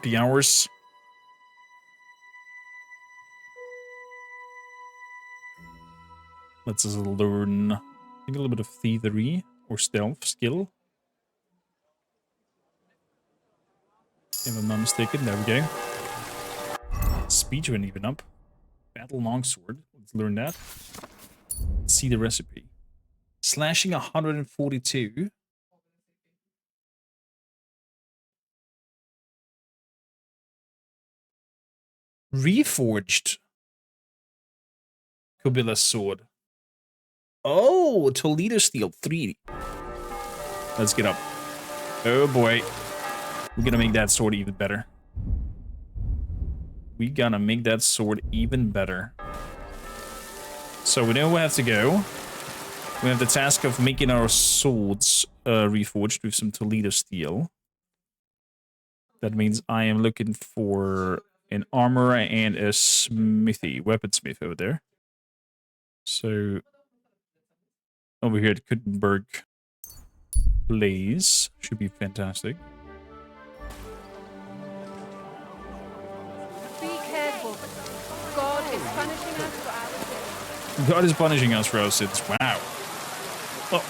3 hours. Let's just learn, I think, a little bit of thievery or stealth skill. If I'm not mistaken, there we go. Speech went even up. Battle longsword. Let's learn that. Let's see the recipe. Slashing 142. Reforged. Kobila's sword. Oh, Toledo steel 3. Let's get up. Oh boy. We're gonna make that sword even better. We gotta make that sword even better. So we know we have to go. We have the task of making our swords reforged with some Toledo steel. That means I am looking for an armor and a smithy, weaponsmith over there. So over here at Kutná Blaze should be fantastic. Be careful. God is punishing us for our sins. God is punishing us for our sins. Wow. Oh.